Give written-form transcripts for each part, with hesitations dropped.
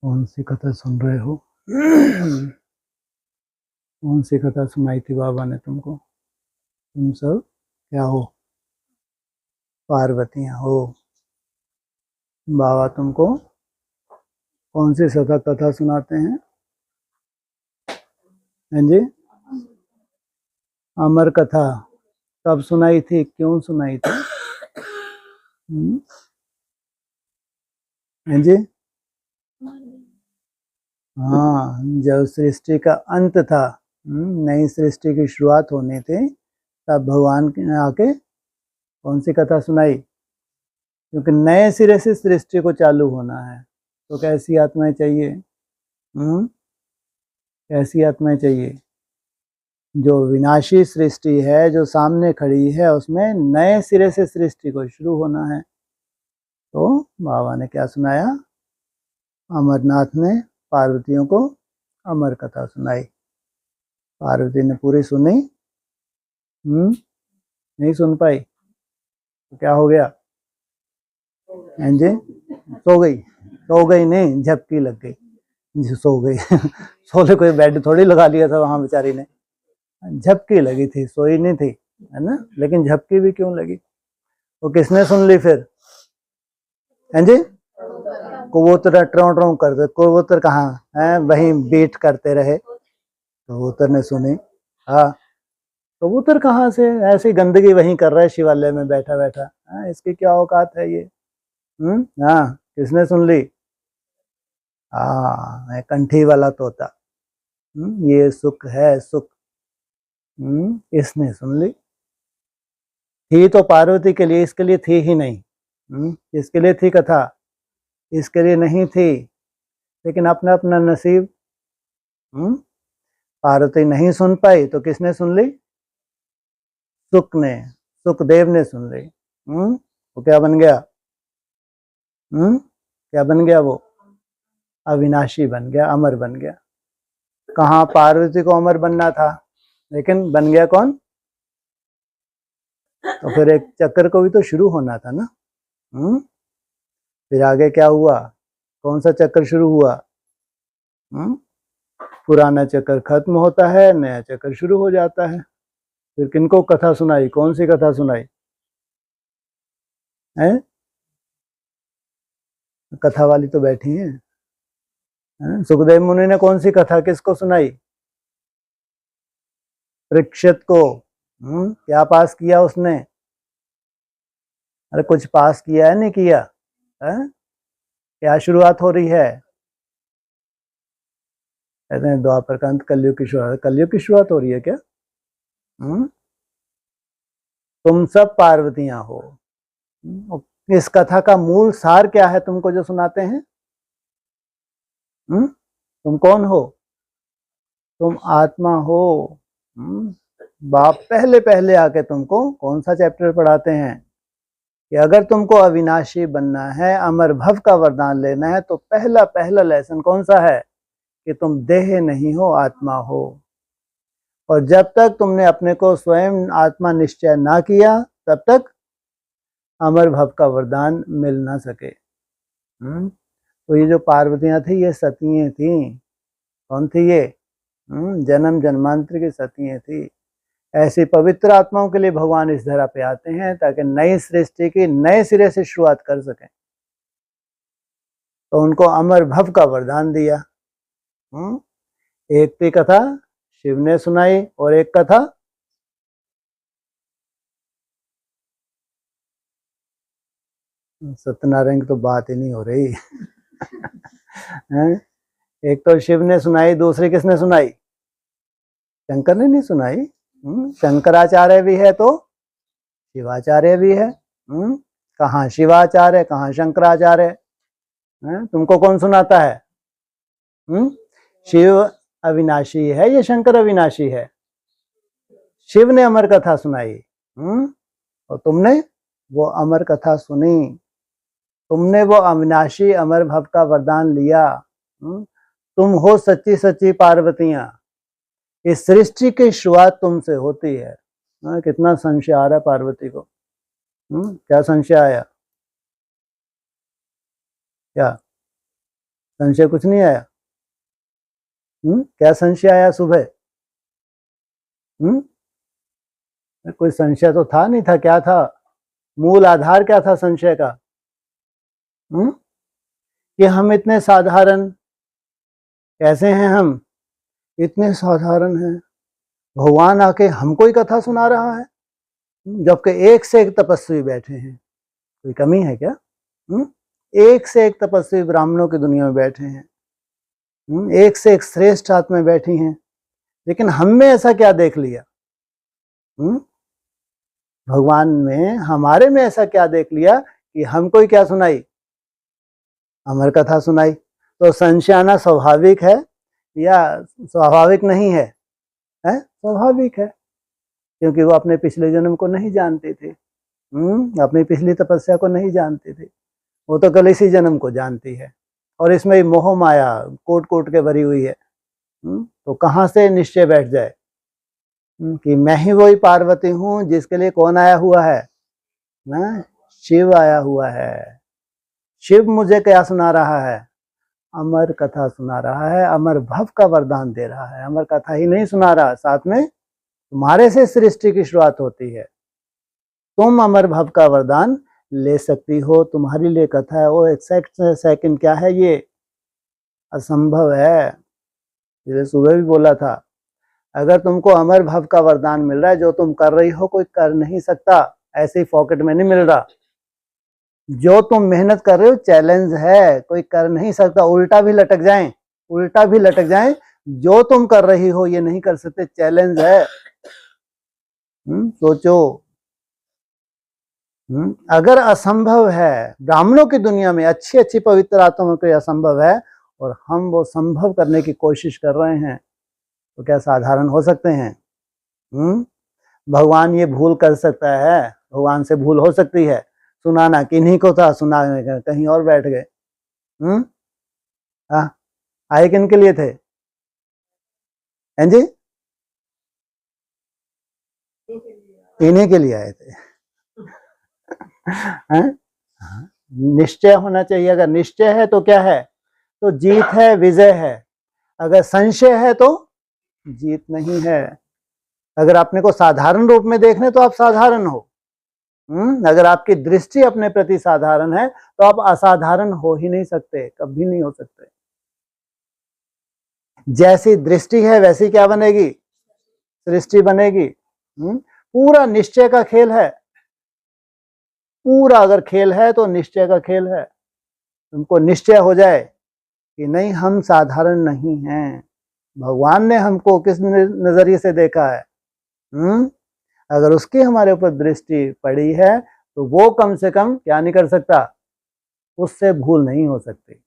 कौन सी कथा सुन रहे हो? कौन सी कथा सुनाई थी बाबा ने तुमको? तुम सब क्या हो? पार्वतियां हो। बाबा तुमको कौन सी सदा कथा सुनाते हैं? हाँ जी, अमर कथा। कब सुनाई थी, क्यों सुनाई थी? हाँ जी, हाँ, जब सृष्टि का अंत था, नई सृष्टि की शुरुआत होनी थी, तब भगवान ने आके कौन सी कथा सुनाई? क्योंकि नए सिरे से सृष्टि को चालू होना है, तो कैसी आत्माएं चाहिए? कैसी आत्माएं चाहिए? जो विनाशी सृष्टि है, जो सामने खड़ी है, उसमें नए सिरे से सृष्टि को शुरू होना है। तो बाबा ने क्या सुनाया? अमरनाथ ने पार्वतियों को अमर कथा सुनाई। पार्वती ने पूरी सुनी? नहीं सुन पाई तो क्या हो गया? हाँ जी, सो गई नहीं, झपकी लग गई। सो गई। सोले कोई बेड थोड़ी लगा लिया था वहां बेचारी ने, झपकी लगी थी, सोई नहीं थी, है ना? लेकिन झपकी भी क्यों लगी? तो किसने सुन ली फिर? हैं जी, कबूतर ट्रों ट्रों करते, कबूतर कहाँ है? वहीं बीट करते रहे, कबूतर ने सुनी। हाँ, कबूतर कहाँ से ऐसी गंदगी वहीं कर रहा है शिवालय में बैठा बैठा? इसकी क्या औकात है ये? हाँ, किसने सुन ली? हाँ, कंठी वाला तोता। ये सुख है, सुख। इसने सुन ली। थी तो पार्वती के लिए, इसके लिए थी ही नहीं। इसके लिए थी कथा, इसके लिए नहीं थी। लेकिन अपना अपना नसीब। पार्वती नहीं सुन पाई तो किसने सुन ली? सुख ने, सुखदेव ने सुन ली। वो क्या बन गया? क्या बन गया वो? अविनाशी बन गया, अमर बन गया। कहाँ पार्वती को अमर बनना था, लेकिन बन गया कौन? तो फिर एक चक्कर को भी तो शुरू होना था ना। फिर आगे क्या हुआ? कौन सा चक्कर शुरू हुआ? पुराना चक्कर खत्म होता है, नया चक्कर शुरू हो जाता है। फिर किनको कथा सुनाई? कौन सी कथा सुनाई है? कथा वाली तो बैठी है। सुखदेव मुनि ने कौन सी कथा किसको सुनाई? परीक्षित को। क्या पास किया उसने? अरे कुछ पास किया है, नहीं किया है? क्या शुरुआत हो रही है? कहते हैं द्वापर का अंत, कलयुग की शुरुआत। कलयुग की शुरुआत हो रही है क्या? तुम सब पार्वतियां हो। इस कथा का मूल सार क्या है तुमको जो सुनाते हैं? तुम कौन हो? तुम आत्मा हो। बाप पहले पहले आके तुमको कौन सा चैप्टर पढ़ाते हैं कि अगर तुमको अविनाशी बनना है, अमर भव का वरदान लेना है, तो पहला पहला लेसन कौन सा है? कि तुम देह नहीं हो, आत्मा हो। और जब तक तुमने अपने को स्वयं आत्मा निश्चय ना किया, तब तक अमर भव का वरदान मिल ना सके। तो ये जो पार्वतियां थी, ये सतियां थी। कौन थी ये? जन्म जन्मांतर की सतियां थी। ऐसी पवित्र आत्माओं के लिए भगवान इस धरा पे आते हैं, ताकि नई सृष्टि की नए सिरे से शुरुआत कर सकें। तो उनको अमर भव का वरदान दिया। एक की कथा शिव ने सुनाई, और एक कथा सत्यनारायण की तो बात ही नहीं हो रही। एक तो शिव ने सुनाई, दूसरी किसने सुनाई? शंकर ने नहीं सुनाई। शंकराचार्य भी है तो शिवाचार्य भी है। कहाँ शिवाचार्य, कहाँ शंकराचार्य? तुमको कौन सुनाता है? शिव अविनाशी है या शंकर अविनाशी है? शिव ने अमर कथा सुनाई, और तुमने वो अमर कथा सुनी। तुमने वो अविनाशी अमर भव का वरदान लिया। तुम हो सच्ची सच्ची पार्वतियां। इस सृष्टि की शुरुआत तुमसे होती है। कितना संशय आ रहा है पार्वती को? क्या संशय आया? क्या? संशय कुछ नहीं आया? क्या संशय आया सुबह? कोई संशय तो था नहीं था, क्या था? मूल आधार क्या था संशय का? कि हम इतने साधारण, कैसे हैं हम? इतने साधारण हैं, भगवान आके हमको ही कथा सुना रहा है, जबकि एक से एक तपस्वी बैठे हैं। कोई कमी है क्या? एक से एक तपस्वी ब्राह्मणों की दुनिया में बैठे हैं, एक से एक श्रेष्ठ आत्मा बैठी हैं, लेकिन हम में ऐसा क्या देख लिया? भगवान में, हमारे में ऐसा क्या देख लिया कि हमको ही क्या सुनाई? अमर कथा सुनाई। तो संशय आना स्वाभाविक है या स्वाभाविक नहीं है? स्वाभाविक है, क्योंकि वो अपने पिछले जन्म को नहीं जानते थे, अपनी पिछली तपस्या को नहीं जानते थे, वो तो कल इसी जन्म को जानती है। और इसमें मोह माया कोट कोट के भरी हुई है। तो कहाँ से निश्चय बैठ जाए कि मैं ही वही पार्वती हूँ जिसके लिए कौन आया हुआ है ना? शिव आया हुआ है। शिव मुझे क्या सुना रहा है? अमर कथा सुना रहा है, अमर भव का वरदान दे रहा है। अमर कथा ही नहीं सुना रहा, साथ में तुम्हारे से सृष्टि की शुरुआत होती है, तुम अमर भव का वरदान ले सकती हो, तुम्हारे लिए कथा है। वो एक्सैक्ट सेकंड क्या है? ये असंभव है। जैसे सुबह भी बोला था, अगर तुमको अमर भव का वरदान मिल रहा है, जो तुम कर रही हो कोई कर नहीं सकता, ऐसे ही पॉकेट में नहीं मिल रहा। जो तुम मेहनत कर रहे हो चैलेंज है, कोई कर नहीं सकता। उल्टा भी लटक जाएं, उल्टा भी लटक जाएं, जो तुम कर रही हो ये नहीं कर सकते, चैलेंज है। सोचो, अगर असंभव है ब्राह्मणों की दुनिया में, अच्छी अच्छी पवित्र आत्माओं के असंभव है, और हम वो संभव करने की कोशिश कर रहे हैं, तो क्या साधारण हो सकते हैं? भगवान ये भूल कर सकता है? भगवान से भूल हो सकती है? सुनाना किन्हीं को था, सुना कहीं और बैठ गए। आए किन के लिए थे? हैं जी? इन्हीं के लिए आए थे। निश्चय होना चाहिए। अगर निश्चय है तो क्या है? तो जीत है, विजय है। अगर संशय है तो जीत नहीं है। अगर अपने को साधारण रूप में देखने तो आप साधारण हो। अगर आपकी दृष्टि अपने प्रति साधारण है तो आप असाधारण हो ही नहीं सकते, कभी नहीं हो सकते। जैसी दृष्टि है वैसी क्या बनेगी? सृष्टि बनेगी। पूरा निश्चय का खेल है, पूरा अगर खेल है तो निश्चय का खेल है। तुमको निश्चय हो जाए कि नहीं, हम साधारण नहीं हैं, भगवान ने हमको किस नजरिए से देखा है, अगर उसकी हमारे ऊपर दृष्टि पड़ी है तो वो कम से कम क्या नहीं कर सकता? उससे भूल नहीं हो सकती।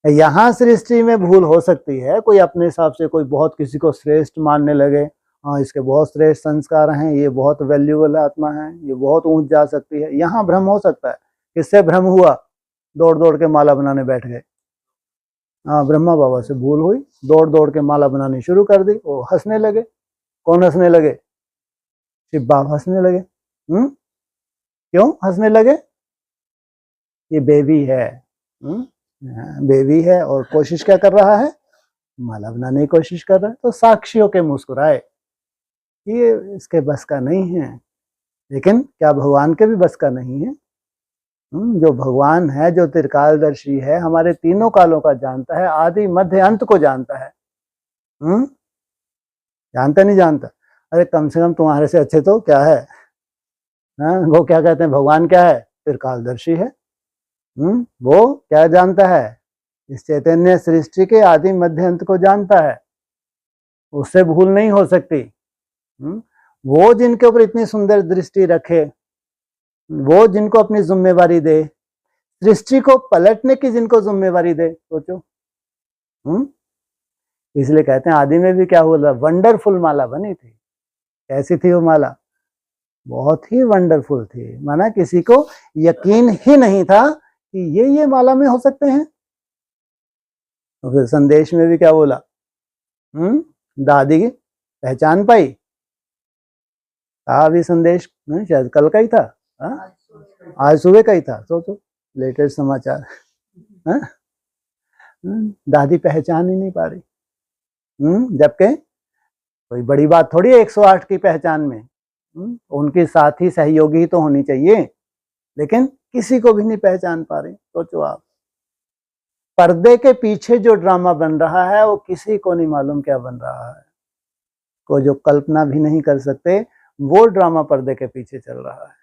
यहाँ सृष्टि में भूल हो सकती है, कोई अपने हिसाब से कोई बहुत किसी को श्रेष्ठ मानने लगे, हाँ इसके बहुत श्रेष्ठ संस्कार हैं, ये बहुत वैल्यूएबल आत्मा है, ये बहुत ऊंच जा सकती है, यहाँ भ्रम हो सकता है। किससे भ्रम हुआ? दौड़ दौड़ के माला बनाने बैठ गए। हाँ, ब्रह्मा बाबा से भूल हुई, दौड़ दौड़ के माला बनानी शुरू कर दी, वो हंसने लगे। कौन हंसने लगे? शिव बाबा हंसने लगे। क्यों हंसने लगे? ये बेबी है, बेबी है और कोशिश क्या कर रहा है? माला बनाने की कोशिश कर रहा है। तो साक्षियों के मुस्कुराए, ये इसके बस का नहीं है। लेकिन क्या भगवान के भी बस का नहीं है? जो भगवान है, जो त्रिकालदर्शी है, हमारे तीनों कालों का जानता है, आदि मध्य अंत को जानता है। जानता नहीं जानता? अरे कम से कम तुम्हारे से अच्छे तो क्या है? वो क्या कहते हैं, भगवान क्या है? त्रिकालदर्शी है। वो क्या जानता है? इस चैतन्य सृष्टि के आदि मध्य अंत को जानता है, उससे भूल नहीं हो सकती। वो जिनके ऊपर इतनी सुंदर दृष्टि रखे, वो जिनको अपनी जिम्मेवारी दे, सृष्टि को पलटने की जिनको जिम्मेवारी दे, सोचो। इसलिए कहते हैं आदि में भी क्या हुआ? वंडरफुल माला बनी थी। कैसी थी वो माला? बहुत ही वंडरफुल थी, माना किसी को यकीन ही नहीं था कि ये माला में हो सकते हैं। तो फिर संदेश में भी क्या बोला? दादी की पहचान पाई। अभी संदेश शायद कल का ही था, आज सुबह का ही था। सोचो, लेटेस्ट समाचार। दादी पहचान ही नहीं पा रही। जबकि कोई बड़ी बात थोड़ी है 108 की पहचान में। उनकी साथी सहयोगी तो होनी चाहिए, लेकिन किसी को भी नहीं पहचान पा रही। सोचो आप, पर्दे के पीछे जो ड्रामा बन रहा है वो किसी को नहीं मालूम क्या बन रहा है। को जो कल्पना भी नहीं कर सकते वो ड्रामा पर्दे के पीछे चल रहा है,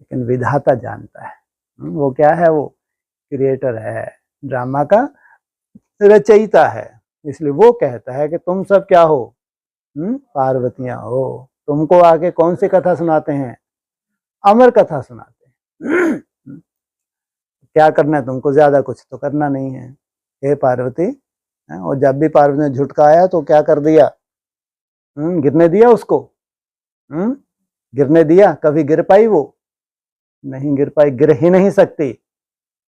लेकिन विधाता जानता है। वो क्या है? वो क्रिएटर है, ड्रामा का रचयिता है। इसलिए वो कहता है कि तुम सब क्या हो? पार्वतियां हो। तुमको आके कौन सी कथा सुनाते हैं? अमर कथा सुनाते हैं। क्या करना है तुमको? ज्यादा कुछ तो करना नहीं है हे पार्वती। और जब भी पार्वती ने झुटकाया तो क्या कर दिया? गिरने दिया उसको? गिरने दिया? कभी गिर पाई वो? नहीं गिर पाई, गिर ही नहीं सकती।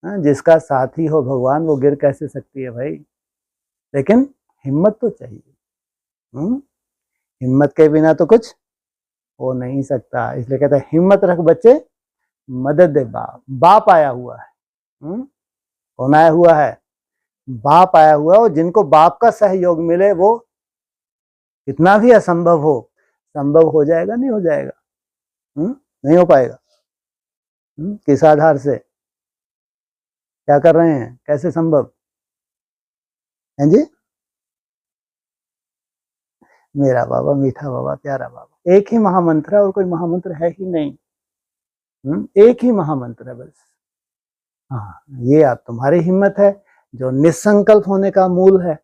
जिसका साथी हो भगवान वो गिर कैसे सकती है भाई? लेकिन हिम्मत तो चाहिए। हिम्मत के बिना तो कुछ हो नहीं सकता। इसलिए कहता है हिम्मत रख बच्चे, मदद दे बाप। बाप आया हुआ है। कौन आया हुआ है? बाप आया हुआ है। और जिनको बाप का सहयोग मिले वो कितना भी असंभव हो, संभव हो जाएगा। नहीं हो जाएगा? नहीं हो पाएगा। किस आधार से? क्या कर रहे हैं? कैसे संभव है जी? मेरा बाबा, मीठा बाबा, प्यारा बाबा। एक ही महामंत्र है और कोई महामंत्र है ही नहीं। एक ही महामंत्र है बस। हाँ, ये आप तुम्हारी हिम्मत है जो निसंकल्प होने का मूल है।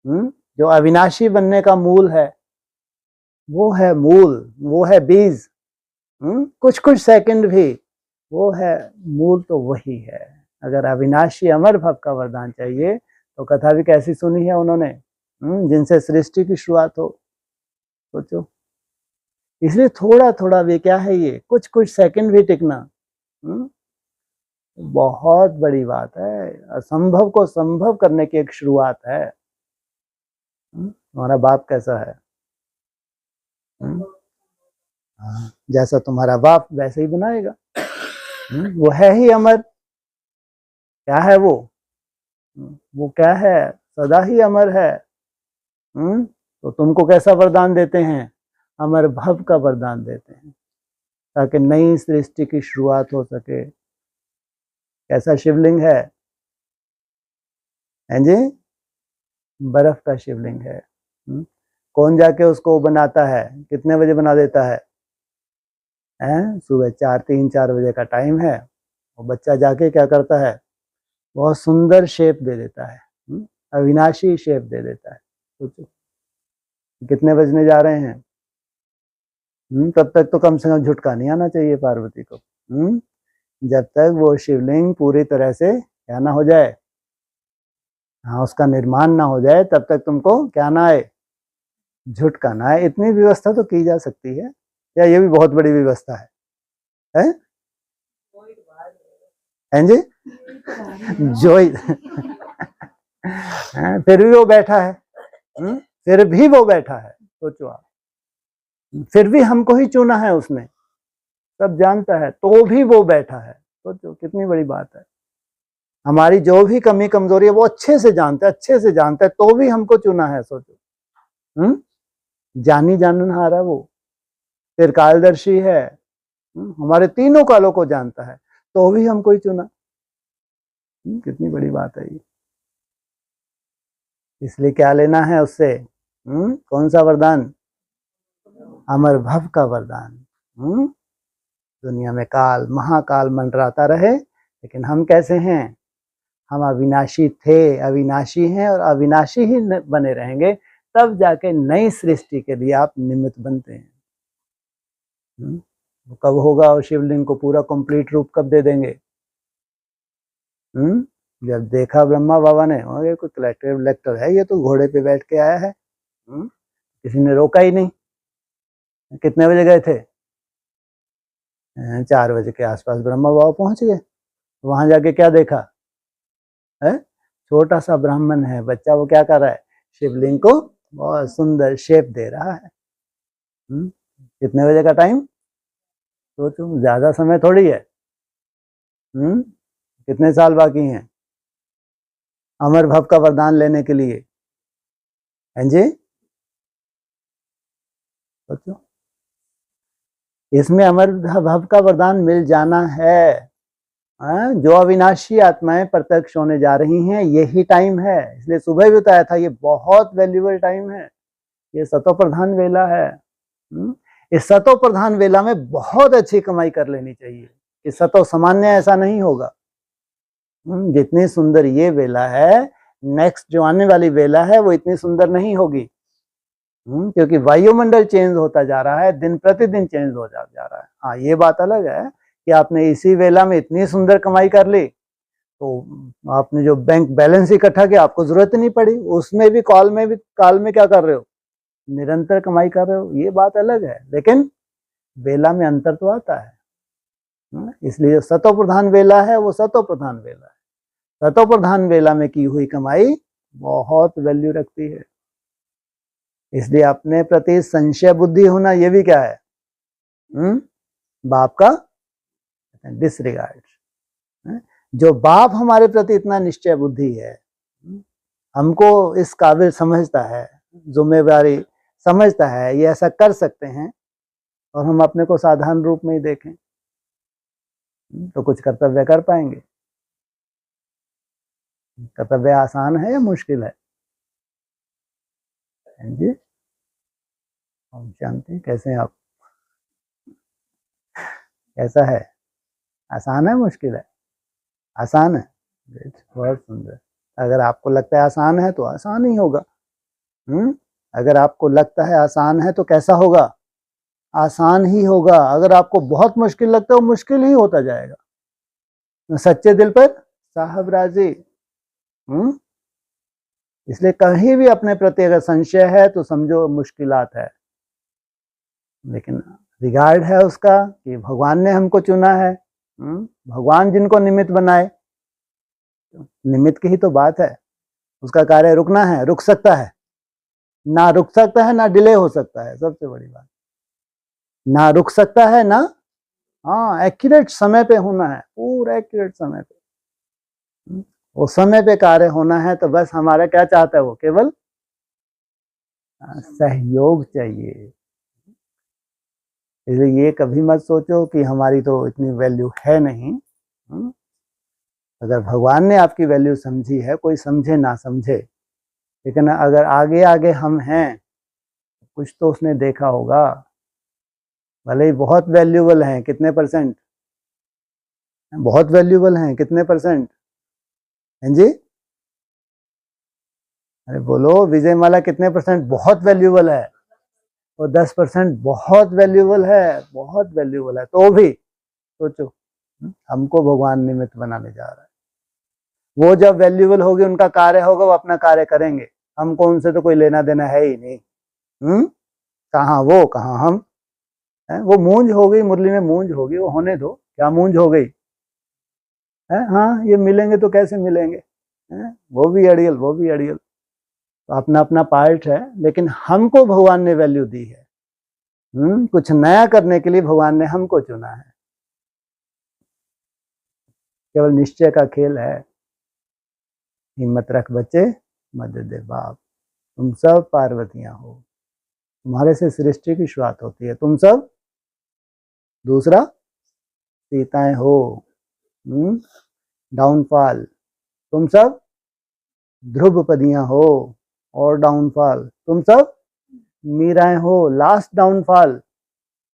जो अविनाशी बनने का मूल है, वो है मूल, वो है बीज। कुछ कुछ सेकंड भी वो है मूल, तो वही है। अगर अविनाशी अमर भव का वरदान चाहिए तो कथा भी कैसी सुनी है उन्होंने, जिनसे सृष्टि की शुरुआत हो। सोचो। इसलिए थोड़ा थोड़ा भी क्या है, ये कुछ कुछ सेकंड भी टिकना बहुत बड़ी बात है। असंभव को संभव करने की एक शुरुआत है। तुम्हारा बाप कैसा है? जैसा तुम्हारा बाप वैसे ही बनाएगा। वो है ही अमर। क्या है वो? वो क्या है? सदा ही अमर है। तो तुमको कैसा वरदान देते हैं? अमर भव का वरदान देते हैं, ताकि नई सृष्टि की शुरुआत हो सके। कैसा शिवलिंग है? हैं जी? बर्फ का शिवलिंग है। कौन जाके उसको बनाता है? कितने बजे बना देता है? सुबह 3-4 बजे का टाइम है। और बच्चा जाके क्या करता है? बहुत सुंदर शेप दे देता है। अविनाशी शेप दे देता है। सोचो कितने बजने जा रहे हैं। तब तक तो कम से कम झुटका नहीं आना चाहिए पार्वती को। जब तक वो शिवलिंग पूरी तरह से क्या ना हो जाए, हाँ, उसका निर्माण ना हो जाए, तब तक तुमको क्या ना आए? झुटका ना आए। इतनी व्यवस्था तो की जा सकती है, या ये भी बहुत बड़ी व्यवस्था है? हैं जी? जो फिर भी वो बैठा है। फिर भी वो बैठा है। सोचो आप, फिर भी हमको ही चुना है उसने। सब जानता है तो भी वो बैठा है। सोचो कितनी बड़ी बात है। हमारी जो भी कमी कमजोरी है वो अच्छे से जानता है, अच्छे से जानता है, तो भी हमको चुना है। सोचो। जानी जाननहारा वो, फिर कालदर्शी है। हमारे तीनों कालों को जानता है, तो भी हमको ही चुना। कितनी बड़ी बात है ये। इसलिए क्या लेना है उससे? कौन सा वरदान? अमर भव का वरदान। दुनिया में काल महाकाल मंडराता रहे, लेकिन हम कैसे हैं? हम अविनाशी थे, अविनाशी हैं और अविनाशी ही बने रहेंगे। तब जाके नई सृष्टि के लिए आप निमित्त बनते हैं। कब होगा? और शिवलिंग को पूरा कंप्लीट रूप कब दे देंगे? जब देखा ब्रह्मा बाबा ने, ये कोई कलेक्टर लेक्टर है, ये तो घोड़े पे बैठ के आया है। किसी ने रोका ही नहीं। कितने बजे गए थे? 4 बजे के आसपास ब्रह्मा बाबा पहुंच गए। वहां जाके क्या देखा है? छोटा सा ब्राह्मण है, बच्चा, वो क्या कर रहा है? शिवलिंग को बहुत सुंदर शेप दे रहा है। कितने बजे का टाइम? सोचो, ज्यादा समय थोड़ी है। कितने साल बाकी हैं? अमर भव का वरदान लेने के लिए? हैं जी, सोचो। इसमें अमर भव का वरदान मिल जाना है। जो अविनाशी आत्माएं प्रत्यक्ष होने जा रही हैं, यही टाइम है। इसलिए सुबह भी बताया था, ये बहुत वैल्यूबल टाइम है, ये सतो प्रधान वेला है। इस सतो प्रधान वेला में बहुत अच्छी कमाई कर लेनी चाहिए। इस सतो सामान्य ऐसा नहीं होगा। जितनी सुंदर ये वेला है, नेक्स्ट जो आने वाली वेला है वो इतनी सुंदर नहीं होगी, क्योंकि वायुमंडल चेंज होता जा रहा है, दिन प्रतिदिन चेंज हो जा रहा है। हाँ, ये बात अलग है कि आपने इसी वेला में इतनी सुंदर कमाई कर ली, तो आपने जो बैंक बैलेंस इकट्ठा किया, आपको जरूरत नहीं पड़ी। उसमें भी काल में क्या कर रहे हो? निरंतर कमाई कर रहे हो। ये बात अलग है, लेकिन वेला में अंतर तो आता है। इसलिए सतो प्रधान वेला है, वो सतो प्रधान वेला है। सतो प्रधान वेला में की हुई कमाई बहुत वैल्यू रखती है। इसलिए अपने प्रति संशय बुद्धि होना, ये भी क्या है? बाप का डिसरिगार्ड। जो बाप हमारे प्रति इतना निश्चय बुद्धि है, हमको इस काबिल समझता है, जिम्मेवारी समझता है, ये ऐसा कर सकते हैं, और हम अपने को साधारण रूप में ही देखें, तो कुछ कर्तव्य कर पाएंगे? कर्तव्य आसान है या मुश्किल है? जी, हम शांति, कैसे हैं आप? कैसा है? आसान है मुश्किल है? आसान है। बहुत सुंदर। अगर आपको लगता है आसान है तो आसान ही होगा। अगर आपको लगता है आसान है तो कैसा होगा? आसान ही होगा। अगर आपको बहुत मुश्किल लगता है, वो मुश्किल ही होता जाएगा। सच्चे दिल पर साहब राजी। इसलिए कहीं भी अपने प्रति अगर संशय है तो समझो मुश्किलात है, लेकिन रिगार्ड है उसका कि भगवान ने हमको चुना है। भगवान जिनको निमित्त बनाए, निमित्त की ही तो बात है। उसका कार्य रुकना है, रुक सकता है ना, रुक सकता है ना, डिले हो सकता है। सबसे बड़ी बात, ना रुक सकता है ना, हाँ, एक्यूरेट समय पे होना है, पूरा एक्यूरेट समय पे। वो समय पे कार्य होना है, तो बस हमारा क्या चाहता है वो? केवल सहयोग चाहिए। इसलिए ये कभी मत सोचो कि हमारी तो इतनी वैल्यू है नहीं। अगर भगवान ने आपकी वैल्यू समझी है, कोई समझे ना समझे, लेकिन अगर आगे आगे हम हैं, कुछ तो उसने देखा होगा। भले ही बहुत वैल्यूबल हैं, कितने परसेंट? बहुत वैल्यूबल हैं, कितने परसेंट? हैं जी, अरे बोलो, विजय माला कितने परसेंट बहुत वैल्यूबल है? और 10% बहुत वैल्यूबल है, बहुत वैल्यूबल है। तो भी सोचो, हमको भगवान निमित्त बनाने जा रहा है। वो जब वैल्यूबल होगी, उनका कार्य होगा, वो अपना कार्य करेंगे, हमको उनसे तो कोई लेना देना है ही नहीं। कहाँ वो, कहाँ हम? वो मूंज हो गई, मुरली में मूंज होगी, वो होने दो। क्या मूंज हो गई है? हाँ, ये मिलेंगे तो कैसे मिलेंगे? वो भी अड़ियल, वो भी अड़ियल। तो अपना अपना पार्ट है, लेकिन हमको भगवान ने वैल्यू दी है। कुछ नया करने के लिए भगवान ने हमको चुना है। केवल निश्चय का खेल है। हिम्मत रख बच्चे, मदद दे बाप। तुम सब पार्वतियां हो, तुम्हारे से सृष्टि की शुरुआत होती है। तुम सब दूसरा सीताएं हो, डाउनफॉल। तुम सब ध्रुवपदियां हो और डाउनफॉल। तुम सब मीराएं हो, लास्ट डाउनफॉल।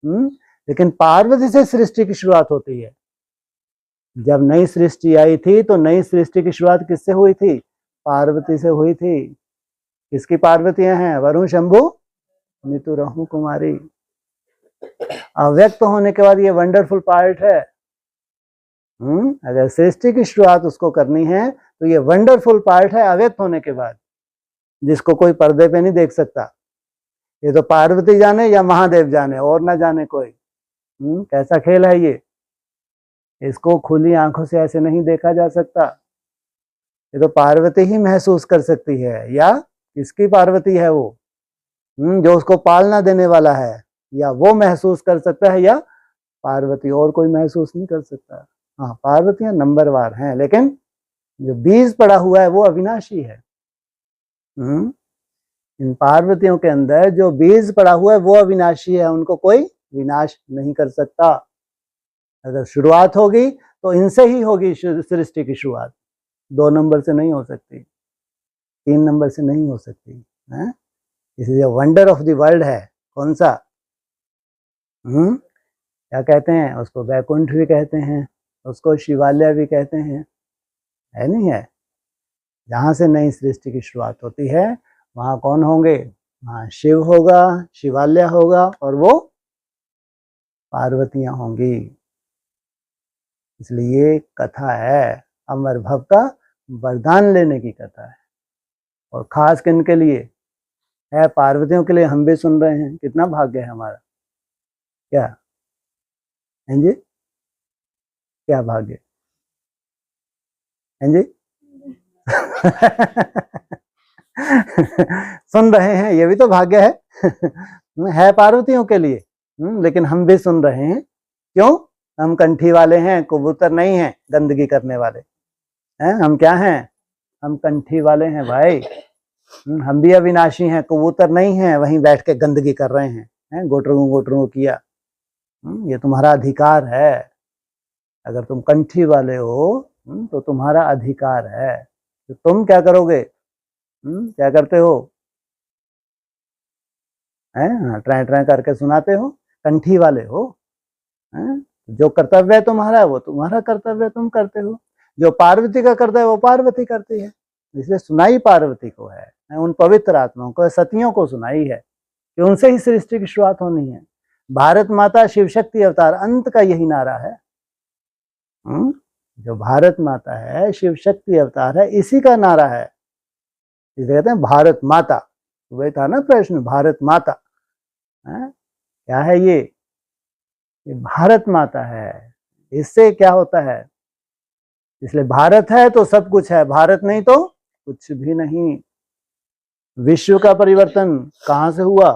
लेकिन पार्वती से सृष्टि की शुरुआत होती है। जब नई सृष्टि आई थी, तो नई सृष्टि की शुरुआत किससे हुई थी? पार्वती से हुई थी। किसकी पार्वतियां हैं? वरुण, शंभु, नीतू, रहु कुमारी। अव्यक्त होने के बाद ये वंडरफुल पार्ट है। अगर सृष्टि की शुरुआत उसको करनी है, तो ये वंडरफुल पार्ट है अव्यक्त होने के बाद, जिसको कोई पर्दे पे नहीं देख सकता। ये तो पार्वती जाने या महादेव जाने, और ना जाने कोई। कैसा खेल है ये? इसको खुली आंखों से ऐसे नहीं देखा जा सकता। ये तो पार्वती ही महसूस कर सकती है। या किसकी पार्वती है वो? जो उसको पालना देने वाला है, या वो महसूस कर सकता है, या पार्वती, और कोई महसूस नहीं कर सकता। हाँ, पार्वतियां नंबरवार हैं, लेकिन जो बीज पड़ा हुआ है वो अविनाशी है। इन पार्वतियों के अंदर जो बीज पड़ा हुआ है वो अविनाशी है, उनको कोई विनाश नहीं कर सकता। अगर शुरुआत होगी तो इनसे ही होगी सृष्टि की शुरुआत, 2 नंबर से नहीं हो सकती, 3 नंबर से नहीं हो सकती है। इसलिए वंडर ऑफ द वर्ल्ड है कौन सा? क्या कहते हैं उसको? वैकुंठ भी कहते हैं, उसको शिवालय भी कहते हैं, है नहीं है? जहाँ से नई सृष्टि की शुरुआत होती है वहाँ कौन होंगे? वहाँ शिव होगा, शिवालय होगा, और वो पार्वतियां होंगी। इसलिए ये कथा है अमर भव का वरदान लेने की कथा है, और खास किन के लिए है? पार्वतियों के लिए। हम भी सुन रहे हैं, कितना भाग्य है हमारा। क्या हैं जी? क्या भाग्य हैं जी? सुन रहे हैं, ये भी तो भाग्य है पार्वतियों के लिए। लेकिन हम भी सुन रहे हैं, क्यों? हम कंठी वाले हैं, कबूतर नहीं हैं गंदगी करने वाले हैं। हम क्या हैं? हम कंठी वाले हैं भाई। हम भी अविनाशी हैं, कबूतर नहीं हैं वहीं बैठ के गंदगी कर रहे हैं, गोटरू किया। ये तुम्हारा अधिकार है। अगर तुम कंठी वाले हो तो तुम्हारा अधिकार है। तो तुम क्या करोगे? क्या करते हो? हैं? ट्राई ट्राई करके सुनाते हो, कंठी वाले हो। हैं? जो कर्तव्य है तुम्हारा वो तुम्हारा कर्तव्य तुम करते हो, जो पार्वती का कर्तव्य वो पार्वती करती है। इसलिए सुनाई पार्वती को है, उन पवित्र आत्माओं को, सतियों को सुनाई है कि उनसे ही सृष्टि की शुरुआत होनी है। भारत माता शिव शक्ति अवतार, अंत का यही नारा है। जो भारत माता है शिव शक्ति अवतार है, इसी का नारा है। इसलिए कहते हैं भारत माता। वही था ना प्रश्न, भारत माता क्या है? ये भारत माता है। इससे क्या होता है? इसलिए भारत है तो सब कुछ है, भारत नहीं तो कुछ भी नहीं। विश्व का परिवर्तन कहां से हुआ?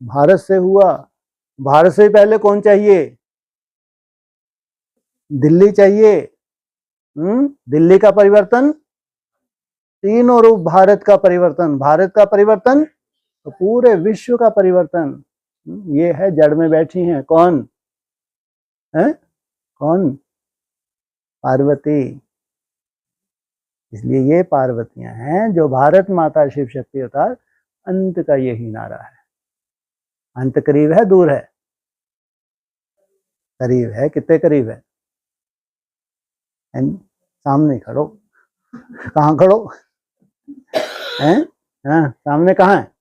भारत से हुआ। भारत से पहले कौन चाहिए? दिल्ली चाहिए। दिल्ली का परिवर्तन, तीनों रूप भारत का परिवर्तन, भारत का परिवर्तन तो पूरे विश्व का परिवर्तन। ये है जड़ में बैठी हैं कौन? कौन? पार्वती। इसलिए ये पार्वतियां हैं जो भारत माता शिव शक्ति अवतार, अंत का यही नारा है। अंत करीब है दूर है? करीब है। कितने करीब है? सामने खड़ो। कहाँ खड़ो? हैं? हाँ, सामने कहाँ है?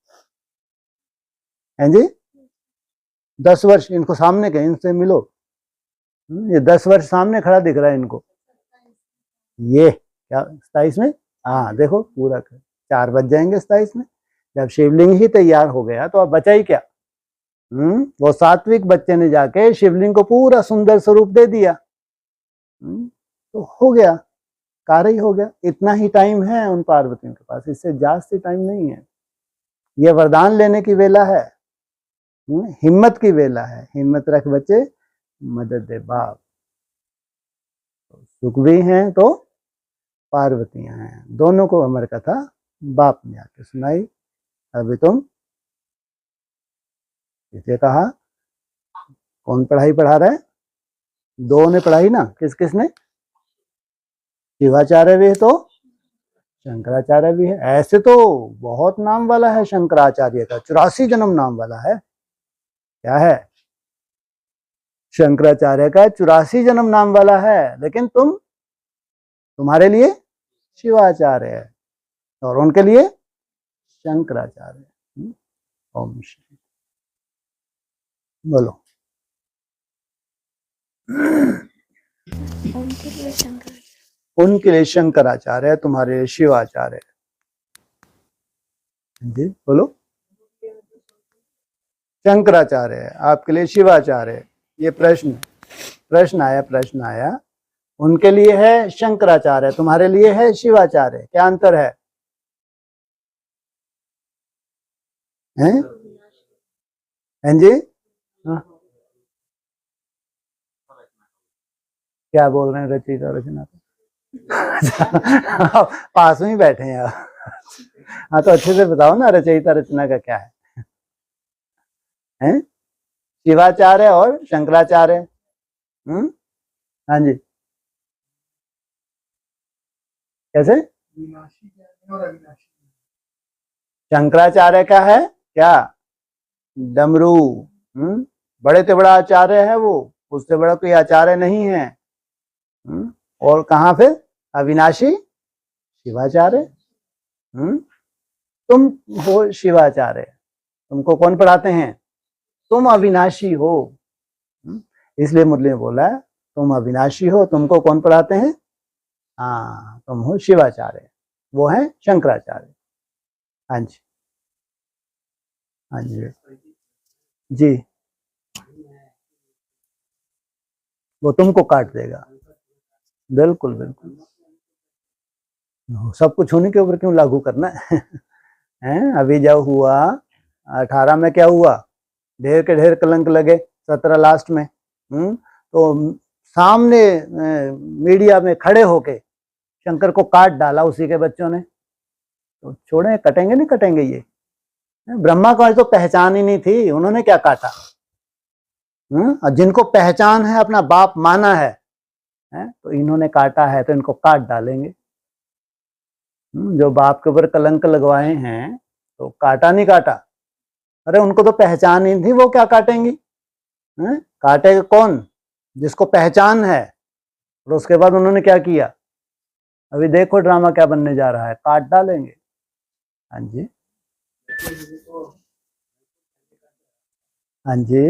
हैं जी? 10 वर्ष इनको सामने के, इनसे मिलो। ये 10 वर्ष सामने खड़ा दिख रहा है इनको। ये क्या 27 में? हाँ देखो पूरा 4 बज जाएंगे 27 में। जब शिवलिंग ही तैयार हो गया तो अब बचा ही क्या? वो सात्विक बच्चे ने जाके शिवलिंग को पूरा सुंदर स्वरूप दे दिया। तो हो गया, कार्य ही हो गया। इतना ही टाइम है उन पार्वतियों के पास, इससे जास्ती टाइम नहीं है। ये वरदान लेने की वेला है, हिम्मत की वेला है। हिम्मत रख बच्चे, मदद दे बाप। सुख भी हैं तो पार्वतियां हैं, दोनों को अमर कथा बाप ने आके सुनाई। अभी तुम इसे कहा, कौन पढ़ाई पढ़ा रहा है? 2 ने पढ़ाई ना, किस किस ने? शिवाचार्य भी है तो शंकराचार्य भी है। ऐसे तो बहुत नाम वाला है शंकराचार्य का, 84 जन्म नाम वाला है। क्या है? शंकराचार्य का 84 जन्म नाम वाला है, लेकिन तुम्हारे लिए शिवाचार्य है और उनके लिए शंकराचार्य। ओम श्री बोलो। उनके लिए शंकराचार्य है, तुम्हारे लिए शिवाचार्य है। जी बोलो। शंकराचार्य है, आपके लिए शिवाचार्य है। ये प्रश्न आया। उनके लिए है शंकराचार्य, तुम्हारे लिए है शिवाचार्य। क्या अंतर है? हैं जी? हाँ? क्या बोल रहे हैं रचयिता रचना? पास में ही बैठे हैं आप। हाँ तो अच्छे से बताओ ना, रचयिता रचना का क्या है? हैं? शिवाचार्य और शंकराचार्य। हाँ जी, कैसे? शंकराचार्य का है क्या? डमरू। बड़े से बड़ा आचार्य है वो, उससे बड़ा कोई आचार्य नहीं है। और कहाँ फिर अविनाशी शिवाचार्य। तुम हो शिवाचार्य, तुमको कौन पढ़ाते हैं? तुम अविनाशी हो। इसलिए मुरली ने बोला है तुम अविनाशी हो, तुमको कौन पढ़ाते हैं? हाँ, तुम हो शिवाचार्य, वो है शंकराचार्य। हाँ जी, हाँ जी जी, वो तुमको काट देगा। बिल्कुल बिल्कुल, सब कुछ होने के ऊपर क्यों लागू करना है? अभी जब हुआ 18 में क्या हुआ, ढेर के ढेर कलंक लगे, 17 लास्ट में। तो सामने मीडिया में खड़े होके शंकर को काट डाला उसी के बच्चों ने। तो छोड़े, कटेंगे नहीं कटेंगे ये? ब्रह्मा को तो पहचान ही नहीं थी, उन्होंने क्या काटा? जिनको पहचान है, अपना बाप माना है, तो इन्होंने काटा है, तो इनको काट डालेंगे। जो बाप के ऊपर कलंक लगवाए हैं तो काटा नहीं काटा? अरे उनको तो पहचान ही थी, वो क्या काटेंगी? काटेगा कौन? जिसको पहचान है। और उसके बाद उन्होंने क्या किया? अभी देखो ड्रामा क्या बनने जा रहा है, काट डालेंगे। हाँ जी, हाँ जी।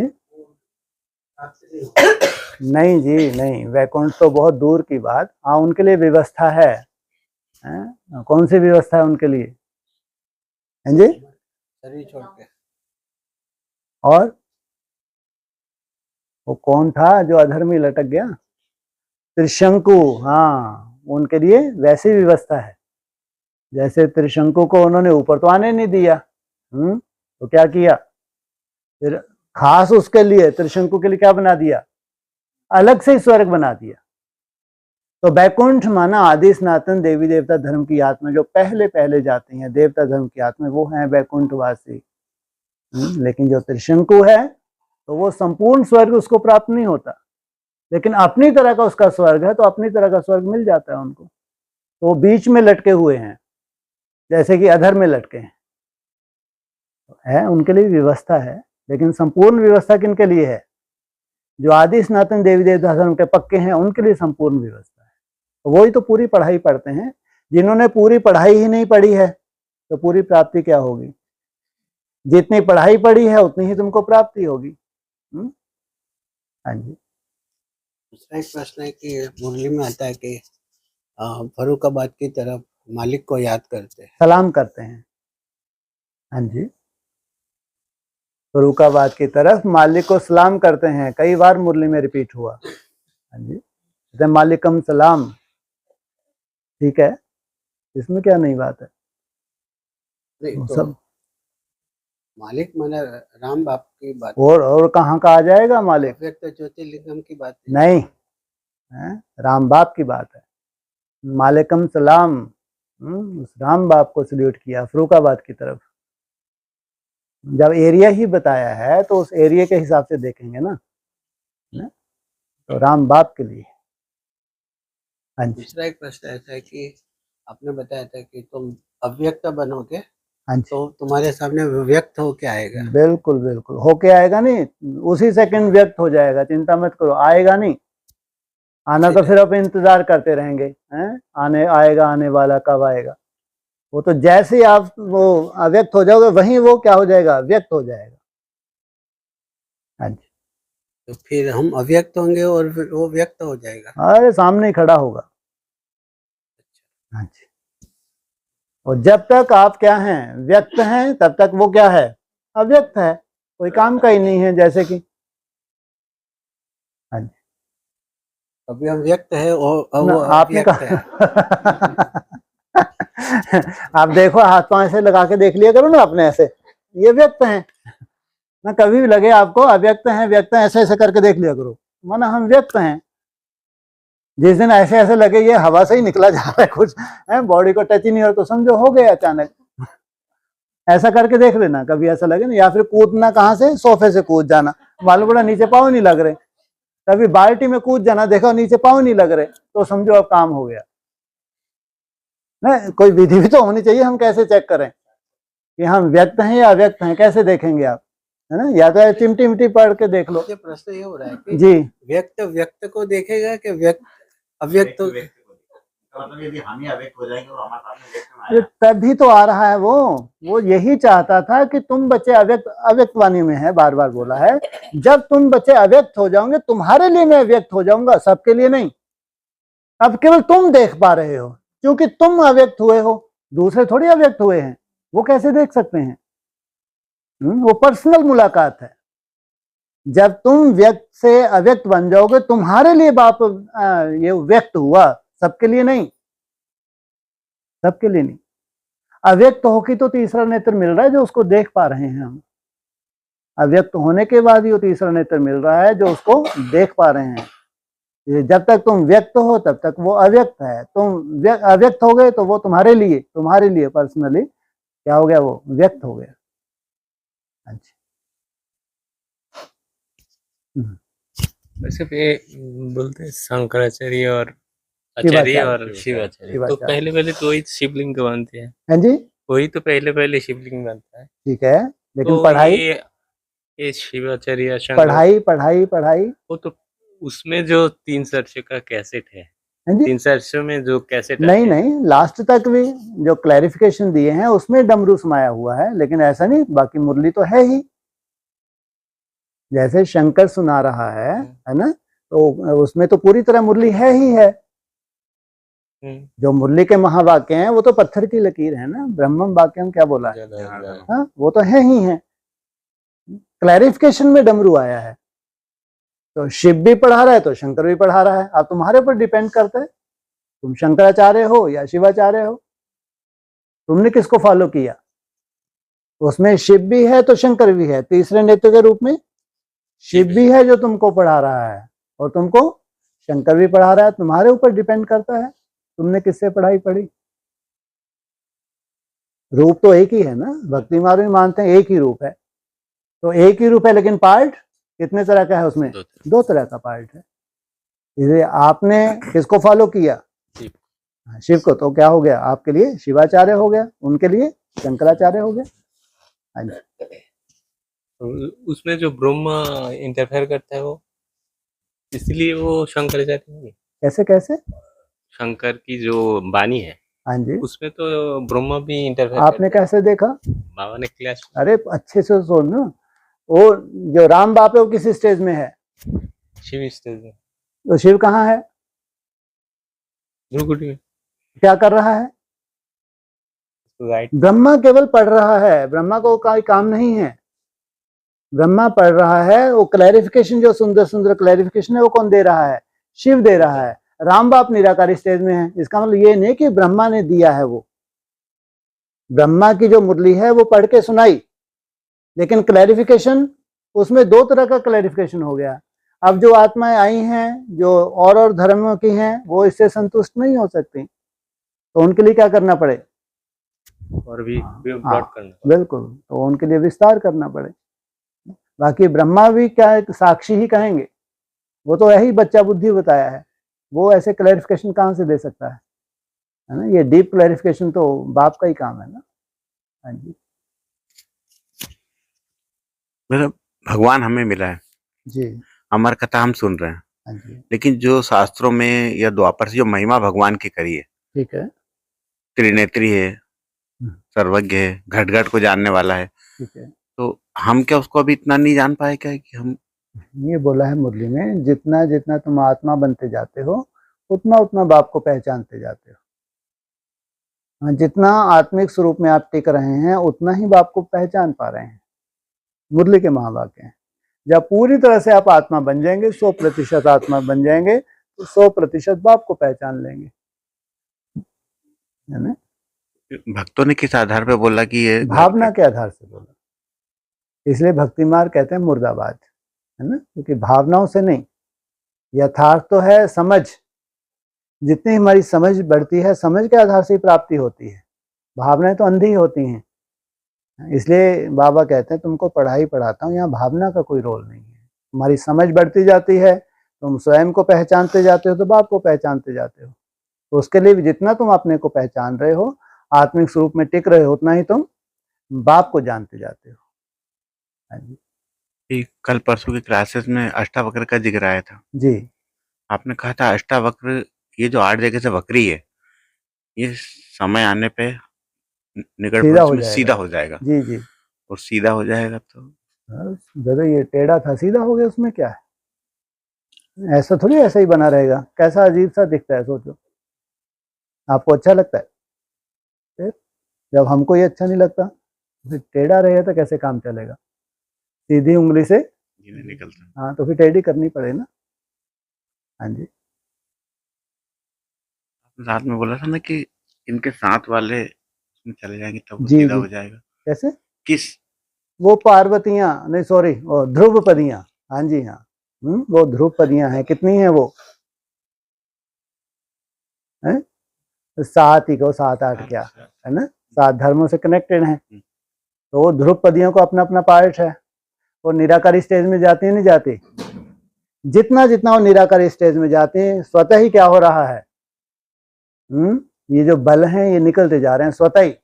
नहीं जी नहीं, वैकुंठ तो बहुत दूर की बात। हाँ, उनके लिए व्यवस्था है। कौन सी व्यवस्था है उनके लिए? हाँ जी, शरीर छोड़ के। और वो कौन था जो अधर्मी लटक गया? त्रिशंकु। हाँ, उनके लिए वैसी व्यवस्था है। जैसे त्रिशंकु को उन्होंने ऊपर तो आने नहीं दिया, तो क्या किया फिर? खास उसके लिए, त्रिशंकु के लिए क्या बना दिया? अलग से ही स्वर्ग बना दिया। तो बैकुंठ माना आदि सनातन देवी देवता धर्म की आत्मा, जो पहले पहले जाती हैं देवता धर्म की आत्मा, वो हैं बैकुंठवासी। लेकिन जो त्रिशंकु है तो वो संपूर्ण स्वर्ग उसको प्राप्त नहीं होता, लेकिन अपनी तरह का उसका स्वर्ग है, तो अपनी तरह का स्वर्ग मिल जाता है उनको। तो वो बीच में लटके हुए हैं, जैसे कि अधर में लटके हैं। है उनके लिए व्यवस्था है, लेकिन संपूर्ण व्यवस्था किनके लिए है? जो आदि सनातन देवी देवता धर्म के पक्के हैं, उनके लिए संपूर्ण व्यवस्था है। तो वही तो पूरी पढ़ाई पढ़ते हैं। जिन्होंने पूरी पढ़ाई ही नहीं पढ़ी है, तो पूरी प्राप्ति क्या होगी? जितनी पढ़ाई पढ़ी है उतनी ही तुमको प्राप्ति होगी। हाँ जी। दूसरा एक प्रश्न है कि मुरली में आता है कि फरुखाबाद की तरफ मालिक को याद करते हैं, सलाम करते हैं। हाँ जी, फरुखाबाद की तरफ मालिक को सलाम करते हैं, कई बार मुरली में रिपीट हुआ। हाँ जी, मालिकम सलाम, ठीक है, इसमें क्या नई बात है? नहीं तो सब मालिक माना राम बाप की बात, और कहाँ का आ जाएगा मालिक? व्यक्त ज्योतिर्लिंगम की बात नहीं है, राम बाप की बात है। मालिकम सलाम, उस राम बाप को सल्यूट किया फरुखाबाद की तरफ। जब एरिया ही बताया है तो उस एरिया के हिसाब से देखेंगे ना, तो राम बाप के लिए। हाँ जी। दूसरा एक प्रश्न ऐसा है कि आपने बताया था कि तुम अव्यक्त बनोगे, हाँ जी, तो तुम्हारे सामने व्यक्त होके आएगा। बिल्कुल बिल्कुल, होके आएगा नहीं, उसी सेकंड व्यक्त हो जाएगा, चिंता मत करो, आएगा नहीं। आना तो फिर अब इंतजार करते रहेंगे, हैं? आने आएगा, आने वाला कब आएगा? वो तो जैसे ही आप वो अव्यक्त हो जाओगे, वहीं वो क्या हो जाएगा? व्यक्त हो जाएगा। हाँ जी, तो फिर हम अव्यक्त होंगे और फिर वो व्यक्त हो जाएगा। अरे सामने ही खड़ा होगा। हाँ जी, और जब तक आप क्या हैं? व्यक्त हैं, तब तक वो क्या है? अव्यक्त है, कोई काम का ही नहीं है, जैसे कि। हाँ जी, अभी हम व्यक्त है और ना वो आपने अव्यक्त है। कहा आप देखो, हाथ पांव ऐसे लगा के देख लिया करो ना अपने, ऐसे ये व्यक्त हैं ना। कभी भी लगे आपको अव्यक्त हैं व्यक्त हैं, ऐसे ऐसे करके देख लिया करो, माना हम व्यक्त हैं। जिस दिन ऐसे ऐसे लगे ये हवा से ही निकला जा रहा है कुछ है, बॉडी को टच ही नहीं हो तो समझो हो गया अचानक। ऐसा करके देख लेना, कभी ऐसा लगे ना, या फिर कूदना कहाँ से, सोफे से कूद जाना, मालूम पड़ा नीचे पाँव नहीं लग रहे, कभी बाल्टी में कूद जाना, देखो नीचे पाँव नहीं लग रहे, तो समझो अब काम हो गया ना। कोई विधि भी तो होनी चाहिए, हम कैसे चेक करें कि हम व्यक्त हैं या अव्यक्त हैं, कैसे देखेंगे आप, है ना? या तो चिमटी मिट्टी पढ़ के देख लो। मुझे प्रश्न ये हो रहा है कि जी, व्यक्त व्यक्त को देखेगा कि व्यक्त अव्यक्त मतलब यदि हम ही अव्यक्त हो जाएंगे और हमारे सामने व्यक्त में ये आया तभी तो आ रहा है वो यही चाहता था कि तुम बच्चे अव्यक्त, अव्यक्त वाणी में है, बार बार बोला है, जब तुम बच्चे अव्यक्त हो जाओगे तुम्हारे लिए मैं व्यक्त हो जाऊंगा, सबके लिए नहीं। अब केवल तुम देख पा रहे हो क्योंकि तुम अव्यक्त हुए हो, दूसरे थोड़ी अव्यक्त हुए हैं, वो कैसे देख सकते हैं? वो पर्सनल मुलाकात है। जब तुम व्यक्त से अव्यक्त बन जाओगे तुम्हारे लिए बाप ये व्यक्त हुआ, सबके लिए नहीं, सबके लिए नहीं। अव्यक्त होके तो तीसरा नेत्र मिल रहा है जो उसको देख पा रहे हैं हम, अव्यक्त होने के बाद ही वो तीसरा नेत्र मिल रहा है जो उसको देख पा रहे हैं। जब तक तुम व्यक्त हो तब तक वो अव्यक्त है, तुम अव्यक्त हो गए तो वो तुम्हारे लिए पर्सनली क्या हो गया, वो व्यक्त हो गया। अच्छा, वैसे पे बोलते हैं शंकराचार्य और आचार्य और शिवाचार्य, तो शिवाचार्य। पहले पहले तो वही शिवलिंग बनते हैं, हाँ जी, वही तो पहले पहले शिवलिंग बनता है। ठीक है, लेकिन तो पढ़ाई ये शिवाचार्य शंकर, पढ़ाई वो तो उसमें जो 3 का कैसेट है, हाँ जी, 3 में जो कैसेट नहीं नहीं, लास्ट तक भी जो क्लैरिफिकेशन दिए हैं उसमें डमरू समाया हुआ है, लेकिन ऐसा नहीं, बाकी मुरली तो है ही, जैसे शंकर सुना रहा है ना, तो उसमें तो पूरी तरह मुरली है ही है। जो मुरली के महावाक्य हैं वो तो पत्थर की लकीर है ना, ब्रह्मम वाक्यम क्या बोला है, हाँ, वो तो है ही है। क्लैरिफिकेशन में डमरू आया है, तो शिव भी पढ़ा रहा है तो शंकर भी पढ़ा रहा है, अब तुम्हारे ऊपर डिपेंड करता है तुम शंकराचार्य हो या शिवाचार्य हो, तुमने किसको फॉलो किया। उसमें शिव भी है तो शंकर भी है, तीसरे नेत्र के रूप में शिव भी है जो तुमको पढ़ा रहा है और तुमको शंकर भी पढ़ा रहा है, तुम्हारे ऊपर डिपेंड करता है तुमने किससे पढ़ाई पढ़ी। रूप तो एक ही है ना, भक्ति मार्ग में मानते हैं एक ही रूप है, तो एक ही रूप है, लेकिन पार्ट कितने तरह का है उसमें, 2 तरह का पार्ट है। इसलिए आपने किसको फॉलो किया, शिव को, तो क्या हो गया, आपके लिए शिवाचार्य हो गया, उनके लिए शंकराचार्य हो गया। हाँ जी, उसमें जो ब्रह्मा इंटरफेयर करता है वो, इसलिए वो शंकराचार्य नहीं है। कैसे कैसे, शंकर की जो बानी है, हाँ जी, उसमें तो ब्रह्मा भी इंटरफेयर आपने कैसे देखा, बाबा ने क्लैश, अरे अच्छे से सुन, वो जो राम बाप है वो किस स्टेज में है, शिव स्टेज में, तो शिव कहाँ है, ध्रुवकुटी में, क्या कर रहा है, राइट, ब्रह्मा केवल पढ़ रहा है, ब्रह्मा को कोई काम नहीं है, ब्रह्मा पढ़ रहा है। वो क्लैरिफिकेशन, जो सुंदर सुंदर क्लैरिफिकेशन है वो कौन दे रहा है, शिव दे रहा है। राम बाप निराकारी स्टेज में है, इसका मतलब ये नहीं कि ब्रह्मा ने दिया है, वो ब्रह्मा की जो मुरली है वो पढ़ के सुनाई, लेकिन क्लैरिफिकेशन उसमें 2 तरह का क्लैरिफिकेशन हो गया। अब जो आत्माएं आई हैं जो और धर्मों की हैं वो इससे संतुष्ट नहीं हो सकती, तो उनके लिए क्या करना पड़े, और भी ब्रॉड करना, बिल्कुल, तो उनके लिए विस्तार करना पड़े। बाकी ब्रह्मा भी क्या है, साक्षी ही कहेंगे, वो तो यही बच्चा बुद्धि बताया है, वो ऐसे क्लैरिफिकेशन कहाँ से दे सकता है ना, ये डीप क्लैरिफिकेशन तो बाप का ही काम है ना। हाँ जी, मतलब भगवान हमें मिला है, जी, अमर कथा हम सुन रहे हैं, हाँ जी, लेकिन जो शास्त्रों में या द्वापर से जो महिमा भगवान की करी है, ठीक है, त्रिनेत्री है, सर्वज्ञ है, घट घट को जानने वाला है, ठीक है। तो हम क्या उसको अभी इतना नहीं जान पाए क्या कि हम, ये बोला है मुरली में, जितना जितना तुम आत्मा बनते जाते हो उतना उतना बाप को पहचानते जाते हो। हाँ, जितना आत्मिक स्वरूप में आप टिक रहे हैं उतना ही बाप को पहचान पा रहे हैं, मुरली के महावाक्य हैं। जब पूरी तरह से आप आत्मा बन जाएंगे, 100% आत्मा बन जाएंगे, तो 100% बाप को पहचान लेंगे, है ना। भक्तों ने किस आधार पे बोला कि ये भावना के आधार से बोला, इसलिए भक्ति मार्ग कहते हैं मुर्दाबाद, है ना, क्योंकि भावनाओं से नहीं, यथार्थ तो है समझ, जितनी हमारी समझ बढ़ती है, समझ के आधार से ही प्राप्ति होती है, भावनाएं तो अंधी होती हैं। इसलिए बाबा कहते हैं तुमको पढ़ाई पढ़ाता हूँ, यहाँ भावना का कोई रोल नहीं है। हमारी समझ बढ़ती जाती है, तुम स्वयं को पहचानते जाते हो तो बाप को पहचानते जाते हो। तो उसके लिए भी जितना तुम अपने को पहचान रहे हो, आत्मिक स्वरूप में टिक रहे हो, उतना ही तुम बाप को जानते जाते हो। हाँ जी कि कल परसों की क्लासेस में अष्टावक्र का जिक्र आया था। जी आपने कहा था अष्टावक्र, ये जो 8 जगह से वक्री है, ये समय आने पे निकट सीधा भविष्य हो में जाएगा। सीधा हो जाएगा। जी जी, और सीधा हो जाएगा तो दादा ये टेढ़ा था सीधा हो गया, उसमें क्या है? ऐसा थोड़ी ऐसा ही बना रहेगा, कैसा अजीब सा दिखता है, सोचो। आपको अच्छा लगता है? फिर जब हमको ये अच्छा नहीं लगता, फिर टेढ़ा रहे तो कैसे काम चलेगा? सीधी उंगली से ये नहीं निकलता। हाँ, तो फिर टेढ़ी करनी पड़े ना। हाँ जी आपने रात में बोला था ना कि इनके साथ वाले उसमें चले जाएंगे तब वो जी सीधा जी, हो जाएगा। कैसे? किस? वो पार्वतियां नहीं, सॉरी, वो ध्रुवपदियां। हाँ जी हाँ, वो ध्रुवपदियां हैं। कितनी है वो? है 7 ही को, 7 8 क्या है ना, 7 धर्मों से कनेक्टेड हैं। तो वो ध्रुवपदियों को अपना अपना पार्ट है। वो निराकारी स्टेज में जाती है, नहीं जाती? जितना जितना वो निराकारी स्टेज में जाते हैं, स्वतः ही क्या हो रहा है? ये जो बल हैं ये निकलते जा रहे हैं स्वतः ही।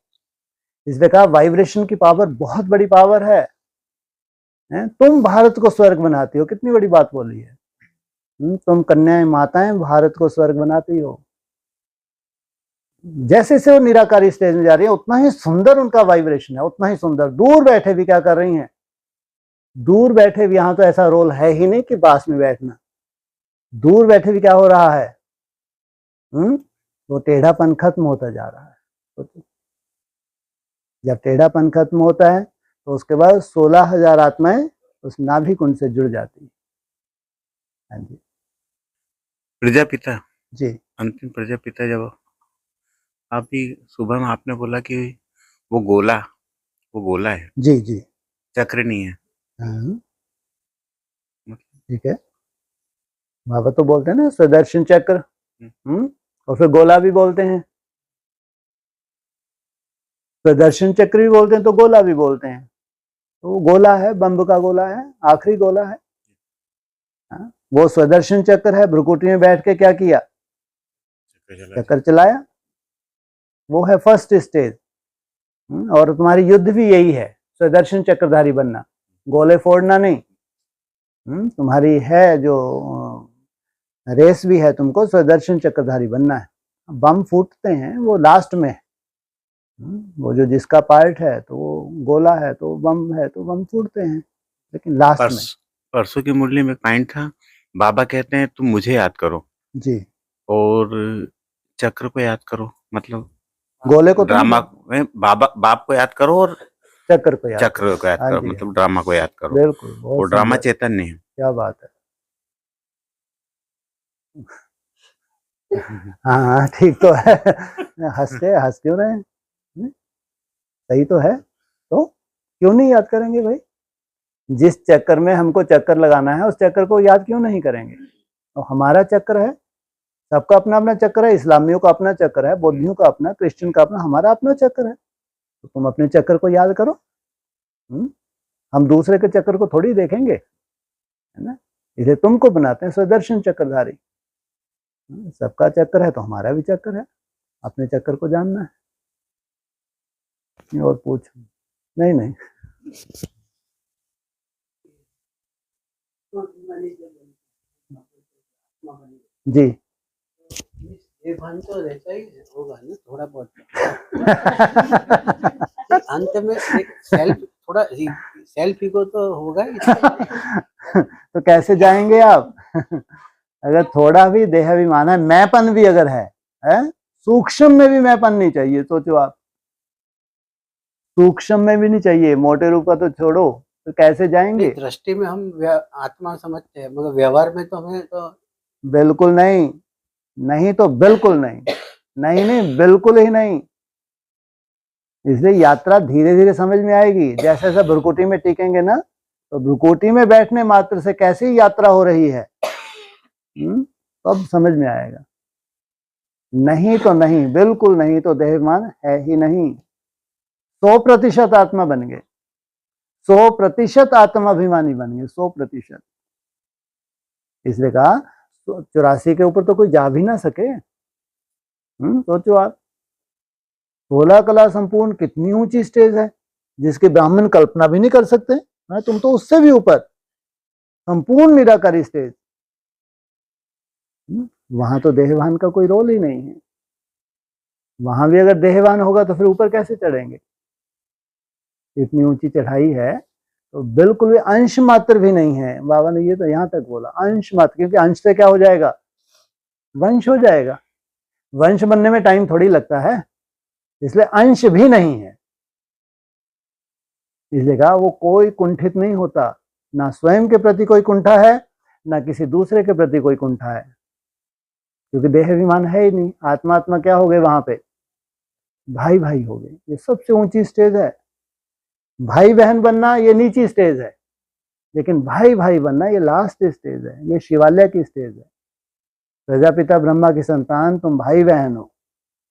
इसलिए कहा वाइब्रेशन की पावर बहुत बड़ी पावर है। तुम भारत को स्वर्ग बनाती हो, कितनी बड़ी बात बोली है। तुम कन्याएं माताएं भारत को स्वर्ग बनाती हो। जैसे से वो निराकारी स्टेज में जा रही है, उतना ही सुंदर उनका वाइब्रेशन है, उतना ही सुंदर। दूर बैठे भी क्या कर रही हैं? दूर बैठे भी, यहाँ तो ऐसा रोल है ही नहीं कि पास में बैठना। दूर बैठे भी क्या हो रहा है? वो टेढ़ापन खत्म होता जा रहा है। तो जब टेढ़ापन खत्म होता है तो उसके बाद 16,000 आत्माएं उस नाभि कुंड से जुड़ जाती है। हाँ जी प्रजापिता, जी अंतिम प्रजापिता, जब अभी सुबह में आपने बोला कि वो गोला है, जी जी, चक्र नहीं है। हाँ ठीक है। बाबा तो बोलते हैं ना सुदर्शन चक्र, और फिर गोला भी बोलते हैं। सुदर्शन चक्र भी बोलते हैं तो गोला भी बोलते हैं। तो वो गोला है, बम्ब का गोला है, आखिरी गोला है। हाँ? वो सुदर्शन चक्र है। भ्रुकुटी में बैठ के क्या किया? चक्कर चलाया। वो है फर्स्ट स्टेज। और तुम्हारी युद्ध भी यही है, सुदर्शन चक्रधारी बनना, गोले फोड़ना नहीं। तुम्हारी है जो रेस भी है, तुमको सुदर्शन चक्रधारी बनना है। बम फूटते हैं वो लास्ट में। वो जो जिसका पार्ट है तो वो गोला है, तो बम है तो बम फूटते हैं, लेकिन लास्ट में। परसों की मुरली में पॉइंट था, बाबा कहते हैं तुम मुझे याद करो जी, और चक्र को याद करो, मतलब गोले को तो ड्रामा में बाप को याद करो और चक्र को याद चक्र को याद हाँ करो, जी, मतलब ड्रामा को याद करो। बिल्कुल, वो बहुत ड्रामा सुंदर। चैतन्य है। क्या बात है। हाँ ठीक तो है। हंस क्यों रहे हैं? सही तो है। तो क्यों नहीं याद करेंगे भाई? जिस चक्कर में हमको चक्कर लगाना है, उस चक्कर को याद क्यों नहीं करेंगे? तो हमारा चक्कर है, सबका अपना अपना चक्कर है। इस्लामियों का अपना चक्कर है, बौद्धियों का अपना, क्रिश्चियन का अपना, हमारा अपना चक्कर है। तो तुम अपने चक्कर को याद करो। हम दूसरे के चक्कर को थोड़ी देखेंगे, है ना। इसे तुमको बनाते हैं सुदर्शन चक्रधारी। सबका चक्कर है तो हमारा भी चक्कर है, अपने चक्कर को जानना है। और पूछ नहीं नहीं जी। ये भान तो रहता ही होगा ना थोड़ा बहुत। अंत में एक सेल्फ ईगो तो होगा ही। तो कैसे जाएंगे आप? अगर थोड़ा भी देहाभिमान है, मैंपन भी अगर है, सूक्ष्म में भी मैंपन नहीं चाहिए। सोचो आप, सूक्ष्म में भी नहीं चाहिए, मोटे रूप का तो छोड़ो, तो कैसे जाएंगे? दृष्टि में हम आत्मा समझते हैं, मगर व्यवहार में तो हमें तो बिल्कुल नहीं, नहीं तो बिल्कुल नहीं, नहीं बिल्कुल ही नहीं। इसलिए यात्रा धीरे धीरे समझ में आएगी। जैसे जैसे भ्रुकुटी में टिकेंगे ना, तो भ्रुकुटी में बैठने मात्र से कैसी यात्रा हो रही है, तब समझ में आएगा। नहीं तो नहीं, बिल्कुल नहीं, तो देहाभिमान है ही नहीं। 100% आत्मा बन गए, 100% आत्माभिमानी बन गए, 100%। इसलिए कहा 84 के ऊपर तो कोई जा भी ना सके। सोचो आप, 16 कला संपूर्ण कितनी ऊंची स्टेज है, जिसके ब्राह्मण कल्पना भी नहीं कर सकते। हाँ, तुम तो उससे भी ऊपर, संपूर्ण निराकारी स्टेज। वहां तो देहवान का कोई रोल ही नहीं है। वहां भी अगर देहवान होगा तो फिर ऊपर कैसे चढ़ेंगे? इतनी ऊंची चढ़ाई है, तो बिल्कुल भी अंश मात्र भी नहीं है। बाबा ने ये तो यहां तक बोला, अंश मात्र, क्योंकि अंश से क्या हो जाएगा? वंश हो जाएगा। वंश बनने में टाइम थोड़ी लगता है, इसलिए अंश भी नहीं है। इसलिए कहा वो कोई कुंठित नहीं होता, ना स्वयं के प्रति कोई कुंठा है, ना किसी दूसरे के प्रति कोई कुंठा है, क्योंकि देह अभिमान है ही नहीं। आत्मा आत्मा क्या हो गए वहां पे? भाई भाई हो गए। ये सबसे ऊंची स्टेज है। भाई बहन बनना ये नीची स्टेज है, लेकिन भाई भाई बनना ये लास्ट स्टेज है, ये शिवालय की स्टेज है। प्रजापिता ब्रह्मा की संतान, तुम भाई बहन हो,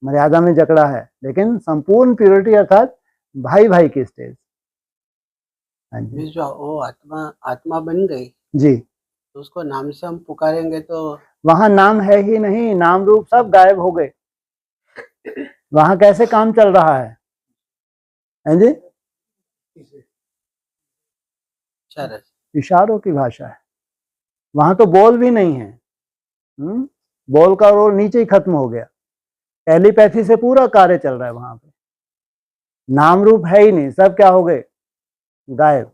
मर्यादा में जकड़ा है, लेकिन संपूर्ण प्योरिटी अर्थात भाई भाई की स्टेज। हाँ जी जो वो आत्मा बन गई जी, तो उसको नाम से हम पुकारेंगे तो वहां नाम है ही नहीं, नाम रूप सब गायब हो गए। वहां कैसे काम चल रहा है? हैं जी? इशारों की भाषा है। वहां तो बोल भी नहीं है। बोल का रोल नीचे ही खत्म हो गया। टेलीपैथी से पूरा कार्य चल रहा है वहां पे। नाम रूप है ही नहीं, सब क्या हो गए? गायब।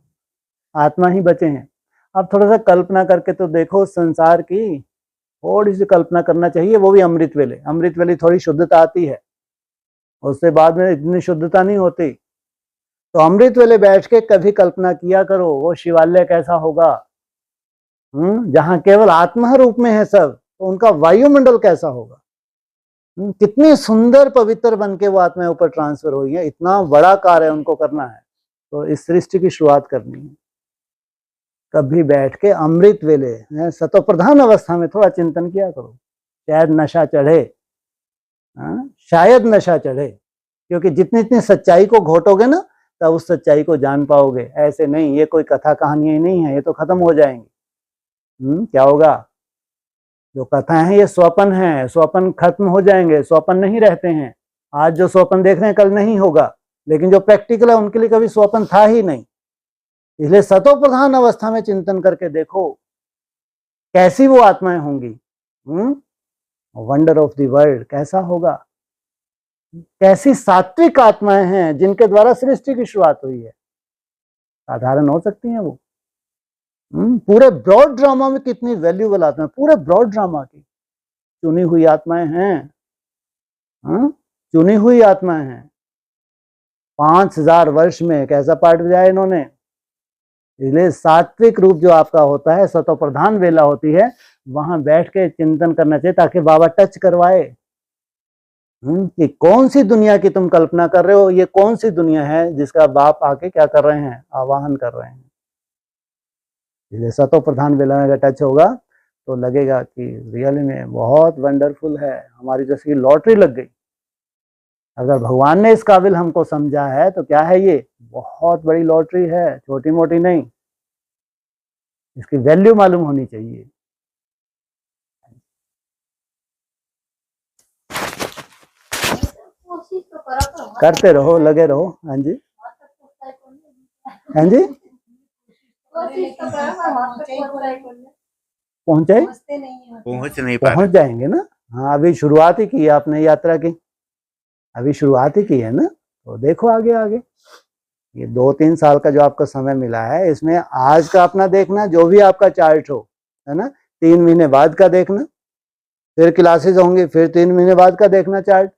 आत्मा ही बचे हैं। अब थोड़ा सा कल्पना करके तो देखो, संसार की थोड़ी सी कल्पना करना चाहिए, वो भी अमृत वेले। अमृत वेले थोड़ी शुद्धता आती है, उससे बाद में इतनी शुद्धता नहीं होती। तो अमृत वेले बैठ के कभी कल्पना किया करो, वो शिवालय कैसा होगा, जहां केवल आत्मा रूप में है सब, तो उनका वायुमंडल कैसा होगा। कितनी सुंदर पवित्र बन के वो आत्मा ऊपर ट्रांसफर हुई है। इतना बड़ा कार्य उनको करना है, तो इस सृष्टि की शुरुआत करनी है। कभी बैठ के अमृत वेले सतो प्रधान अवस्था में थोड़ा चिंतन किया करो, शायद नशा चढ़े। शायद नशा चढ़े, क्योंकि जितनी इतनी सच्चाई को घोटोगे ना, तब उस सच्चाई को जान पाओगे। ऐसे नहीं, ये कोई कथा कहानी नहीं है, ये तो खत्म हो जाएंगी। क्या होगा? जो कथाएं हैं ये स्वप्न है, स्वप्न खत्म हो जाएंगे, स्वप्न नहीं रहते हैं। आज जो स्वप्न देख रहे हैं कल नहीं होगा, लेकिन जो प्रैक्टिकल है उनके लिए कभी स्वप्न था ही नहीं। इसलिए सतो प्रधान अवस्था में चिंतन करके देखो कैसी वो आत्माएं होंगी। वंडर ऑफ द वर्ल्ड कैसा होगा? कैसी सात्विक आत्माएं हैं जिनके द्वारा सृष्टि की शुरुआत हुई है। साधारण हो सकती हैं वो? पूरे ब्रॉड ड्रामा में कितनी वैल्यूबल आत्माएं, पूरे ब्रॉड ड्रामा की चुनी हुई आत्माएं हैं। चुनी हुई आत्माएं हैं। 5000 वर्ष में कैसा पाठ बजाया इन्होंने। इसलिए सात्विक रूप जो आपका होता है, सतो प्रधान वेला होती है, वहां बैठ के चिंतन करना चाहिए, ताकि बाबा टच करवाए कि कौन सी दुनिया की तुम कल्पना कर रहे हो, ये कौन सी दुनिया है जिसका बाप आके क्या कर रहे हैं, आवाहन कर रहे हैं। इसलिए सतो प्रधान वेला में अगर टच होगा तो लगेगा कि रियली में बहुत वंडरफुल है, हमारी जैसी लॉटरी लग गई। अगर भगवान ने इस काबिल हमको समझा है तो क्या है, ये बहुत बड़ी लॉटरी है, छोटी मोटी नहीं। इसकी वैल्यू मालूम होनी चाहिए। करते रहो, लगे रहो। हाँ जी, हाँ जी, पहुंचे पहुंच जाएंगे ना। हाँ, अभी शुरुआत ही की है आपने यात्रा की, अभी शुरुआत ही की है ना, तो देखो आगे आगे। ये 2-3 साल का जो आपका समय मिला है, इसमें आज का अपना देखना, जो भी आपका चार्ट हो, है ना। 3 महीने बाद का देखना, फिर क्लासेस होंगी, फिर 3 महीने बाद का देखना चार्ट।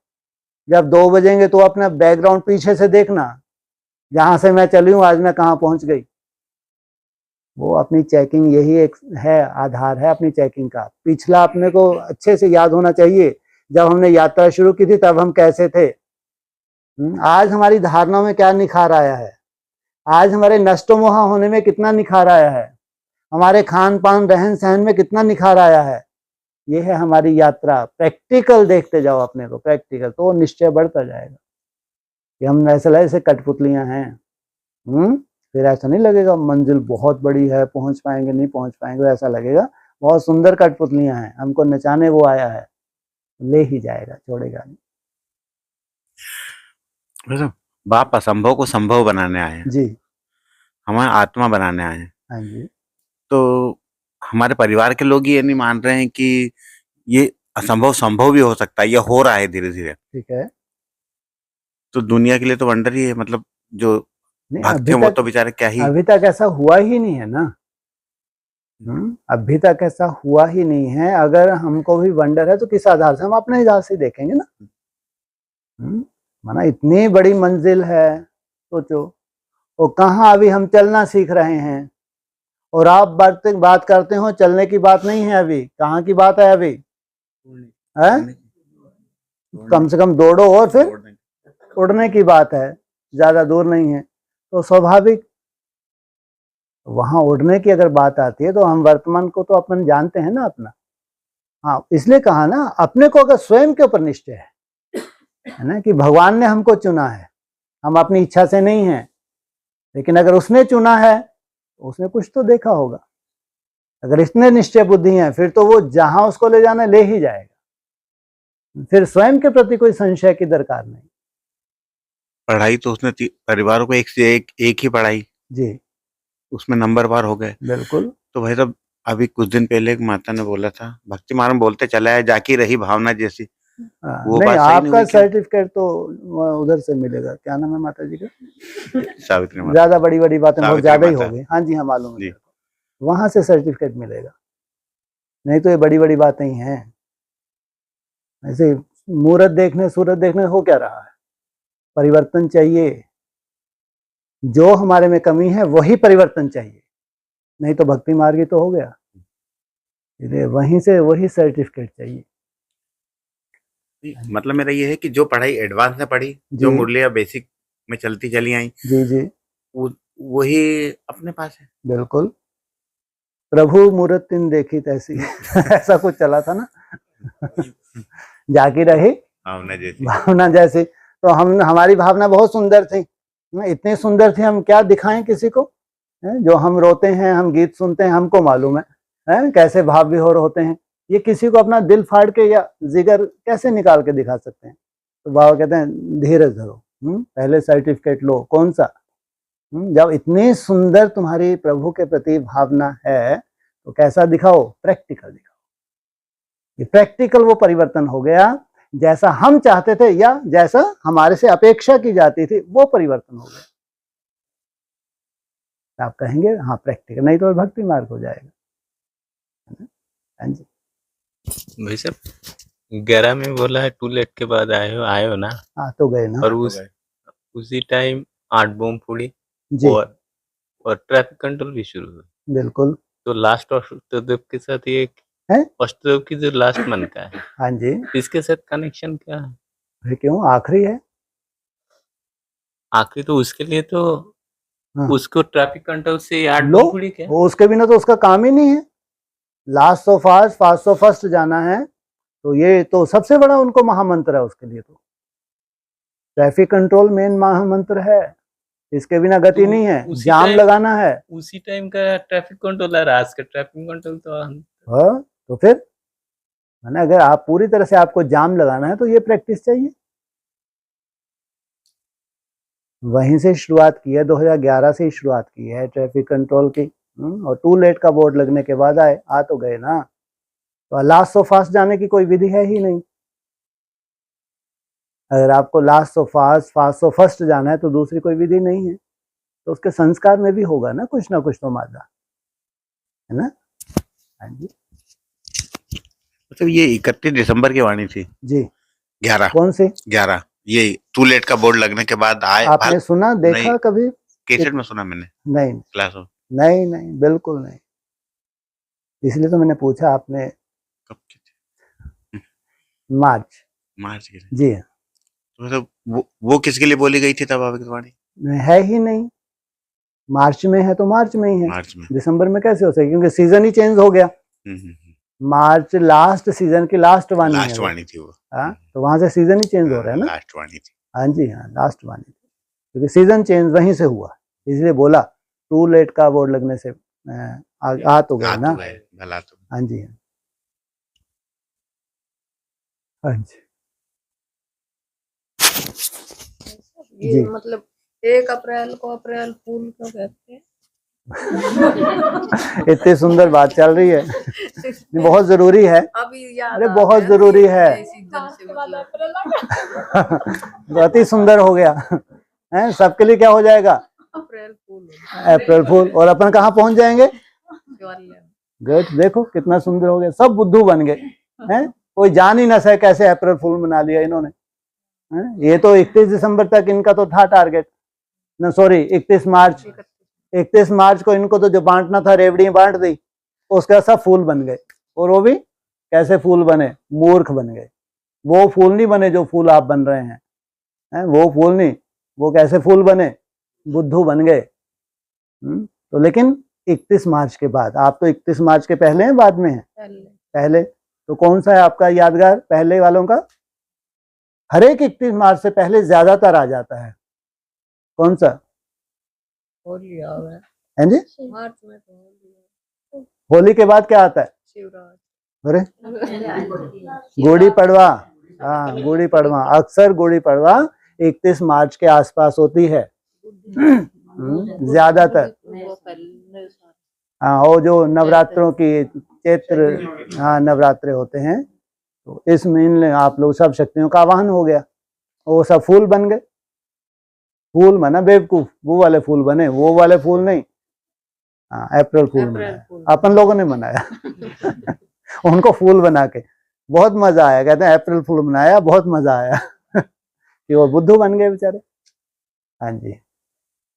जब 2 बजेंगे तो अपना बैकग्राउंड पीछे से देखना, जहां से मैं चली हूँ आज मैं कहाँ पहुंच गई। वो अपनी चेकिंग, यही एक है, आधार है अपनी चेकिंग का। पिछला अपने को अच्छे से याद होना चाहिए, जब हमने यात्रा शुरू की थी तब हम कैसे थे। आज हमारी धारणाओं में क्या निखार आया है, आज हमारे नष्टो मोहा होने में कितना निखार आया है, हमारे खान पान रहन सहन में कितना निखार आया है। ये है हमारी यात्रा। प्रैक्टिकल देखते जाओ अपने को, प्रैक्टिकल, तो निश्चय बढ़ता जाएगा कि हम ऐसे कठपुतलियां हैं। फिर ऐसा नहीं लगेगा मंजिल बहुत बड़ी है, पहुंच पाएंगे नहीं पहुंच पाएंगे, ऐसा लगेगा बहुत सुंदर कठपुतलियां हैं, हमको नचाने वो आया है, ले ही जाएगा, छोड़ेगा नहीं। मतलब बाप असंभव को संभव बनाने आए हैं, जी हमारे आत्मा बनाने आए हैं। हाँ जी, तो हमारे परिवार के लोग ये नहीं मान रहे हैं कि ये असंभव संभव भी हो सकता है, ये हो रहा है धीरे धीरे। ठीक है। तो दुनिया के लिए तो वंडर ही है, मतलब जो नहीं भक्त अभी हैं वो तक, तो बेचारे क्या ही। अभी तक ऐसा हुआ ही नहीं है ना। अभी तक ऐसा हुआ ही नहीं है। अगर हमको भी वंडर है तो किस आधार से, हम अपने हिसाब से देखेंगे ना। माना इतनी बड़ी मंजिल है, सोचो, और कहाँ अभी हम चलना सीख रहे हैं, और आप बात करते हो चलने की बात नहीं है, अभी कहाँ की बात है, अभी है कम से कम दौड़ो और फिर उड़ने की बात है, ज्यादा दूर नहीं है। तो स्वाभाविक वहां उड़ने की अगर बात आती है तो हम वर्तमान को तो अपन जानते हैं ना अपना। हाँ, इसलिए कहा ना, अपने को अगर स्वयं के ऊपर निश्चय है ना कि भगवान ने हमको चुना है, हम अपनी इच्छा से नहीं है, लेकिन अगर उसने चुना है उसने कुछ तो देखा होगा। अगर इतने निश्चय बुद्धि है फिर तो वो जहां उसको ले जाना ले ही जाएगा, फिर स्वयं के प्रति कोई संशय की दरकार नहीं। पढ़ाई तो उसने परिवारों को एक से एक ही पढ़ाई, जी उसमें नंबर पार हो गए। बिल्कुल। तो भाई साहब, अभी कुछ दिन पहले एक माता ने बोला था, भक्ति मार्ग में बोलते चला है, जाकी रही भावना जैसी। वो नहीं, बात सही नहीं आपका हुई क्या? सर्टिफिकेट तो उधर से मिलेगा, क्या नाम है माता जी का, सावित्री माता। ज्यादा बड़ी बड़ी बातें बहुत सावित्री ज्यादा ही माता। हो गई। हाँ जी, हाँ मालूम है जी। मेरे को। वहां से सर्टिफिकेट मिलेगा, नहीं तो ये बड़ी बड़ी बातें ही हैं। ऐसे मूरत देखने सूरत देखने हो क्या रहा है, परिवर्तन चाहिए। जो हमारे में कमी है वही परिवर्तन चाहिए, नहीं तो भक्ति मार्ग ही तो हो गया। इसलिए वहीं से वही सर्टिफिकेट चाहिए। मतलब मेरा ये है कि जो पढ़ाई एडवांस में पढ़ी, जो जी मुरलिया बेसिक में चलती चली आई, जी जी वही अपने पास है। बिल्कुल। प्रभु मूरत तिन देखी तैसी ऐसा कुछ चला था ना जाकी रही भावना जैसी। भावना जैसी। तो हम, हमारी भावना बहुत सुंदर थी, इतनी सुंदर थी, हम क्या दिखाएं किसी को। जो हम रोते हैं, हम गीत सुनते हैं, हमको मालूम है कैसे भाव विभोर होते हैं। ये किसी को अपना दिल फाड़ के या जिगर कैसे निकाल के दिखा सकते हैं। तो बाबा कहते हैं धीरज धरो, पहले सर्टिफिकेट लो। कौन सा? जब इतनी सुंदर तुम्हारी प्रभु के प्रति भावना है तो कैसा दिखाओ, प्रैक्टिकल दिखाओ। ये प्रैक्टिकल वो परिवर्तन हो गया, जैसा हम चाहते थे या जैसा हमारे से अपेक्षा की जाती थी वो परिवर्तन हो गया। आप कहेंगे हाँ प्रैक्टिकल, नहीं तो भक्ति मार्ग हो जाएगा। हाँ जी। भाई साहब 11 में बोला है टू लेट के बाद आए हो ना। हाँ तो गए ना। और उसी टाइम 8 बम फोड़ी जी और ट्रैफिक कंट्रोल भी शुरू हुआ। बिल्कुल। तो लास्ट अष्टदेव के साथ ये है अष्टदेव की जो लास्ट मन का है, हाँ जी। इसके साथ कनेक्शन क्या है? फिर क्यों आखिरी है? आखिरी तो उसके लिए तो हाँ। उसको ट्रैफिक कंट्रोल से 8 लो, बम फोड़ी क्या? वो उसके बिना तो उसका काम ही नहीं है। Last so fast, fast so first जाना है, तो ये तो सबसे बड़ा उनको महामंत्र है। उसके लिए तो ट्रैफिक कंट्रोल मेन महामंत्र है, इसके बिना गति तो नहीं है। उसी जाम टाइम- लगाना है। उसी टाइम का ट्रैफिक कंट्रोल है, आज का ट्रैफिक कंट्रोल तो हाँ तो फिर मैंने, अगर आप पूरी तरह से आपको जाम लगाना है तो ये प्रैक्टिस चाहिए। वहीं से शुरुआत की है, 2011 से ही शुरुआत की है ट्रैफिक कंट्रोल की। और टू लेट का बोर्ड लगने के बाद आ तो गए ना। तो लास्ट सो फास्ट जाने की कोई विधि है ही नहीं। अगर आपको last so fast, fast so first जाना है तो दूसरी कोई विधि नहीं है। तो उसके संस्कार में भी होगा ना कुछ तो मादा, है ना। हाँ जी। मतलब ये 31 दिसंबर की वाणी थी। जी 11 कौन सी? 11 ये टू लेट का बोर्ड लगने के बाद आए। आपने सुना देखा नहीं, कभी? कैसेट में सुना मैंने, नहीं क्लास में। नहीं नहीं बिल्कुल नहीं। इसलिए तो मैंने पूछा आपने। कब की थी? मार्च के लिए। जी तो मतलब वो किसके लिए बोली गई थी तब आपकी वाणी? है ही नहीं। मार्च में है तो मार्च में ही है, मार्च में। दिसंबर में कैसे हो सके, क्योंकि सीजन ही चेंज हो गया। मार्च लास्ट सीजन की लास्ट वाणी है लास्ट वो। वाणी थी वो। हाँ, तो वहां से सीजन ही चेंज हो रहा है ना। लास्ट वाणी थी। हाँ जी, हाँ, लास्ट वाणी थी, क्योंकि सीजन चेंज वहीं से हुआ, इसलिए बोला टू लेट का बोर्ड लगने से आ तो गए आ ना। तो गए, भला तो। हाँ जी, हाँ। हाँ जी ये जी। मतलब 1 अप्रैल को अप्रैल फूल क्यों कहते हैं? इतनी सुंदर बात चल रही है, ये बहुत जरूरी है। अभी याद अरे आ बहुत गया जरूरी कि है। नए सीजन से मतलब अति सुंदर हो गया है, सबके लिए क्या हो जाएगा? अप्रैल फूल हो अप्रैल फूल। और अपन कहाँ पहुंच जाएंगे? शिवालय। गुड, देखो कितना सुंदर हो गया, सब बुद्धू बन गए हैं। कोई जान ही ना सके कैसे अप्रैल फूल मना लिया इन्होंने, हैं? ये तो 31 दिसंबर तक इनका तो था टारगेट ना, सॉरी 31 मार्च। 31 मार्च को इनको तो जो बांटना था रेवड़ी बांट दी, उसके बाद सब फूल बन गए। और वो भी कैसे फूल बने? मूर्ख बन गए। वो फूल नहीं बने जो फूल आप बन रहे हैं, वो फूल नहीं, वो कैसे फूल बने? बुद्धू बन गए। तो लेकिन 31 मार्च के बाद, आप तो 31 मार्च के पहले हैं बाद में हैं? पहले। तो कौन सा है आपका यादगार पहले वालों का? हर एक 31 मार्च से पहले ज्यादातर आ जाता है, कौन सा? होली आ गया है जी। मार्च में, तो होली है। होली के बाद क्या आता है? शिवरात्रि। अरे गुड़ी पड़वा। हाँ, गुड़ी पड़वा, अक्सर गुड़ी पड़वा 31 मार्च के आसपास होती है ज्यादातर। हाँ, वो जो नवरात्रों की चैत्र, हाँ नवरात्रे होते हैं, तो इस महीने आप लोग सब शक्तियों का आवाहन हो गया, वो सब फूल बन गए। फूल माना बेवकूफ, वो वाले फूल बने, वो वाले फूल नहीं। हाँ, अप्रैल फूल मनाया अपन लोगों ने मनाया उनको फूल बना के बहुत मजा आया, कहते हैं अप्रैल फूल मनाया, बहुत मजा आया कि वो बुद्धू बन गए बेचारे। हाँ जी,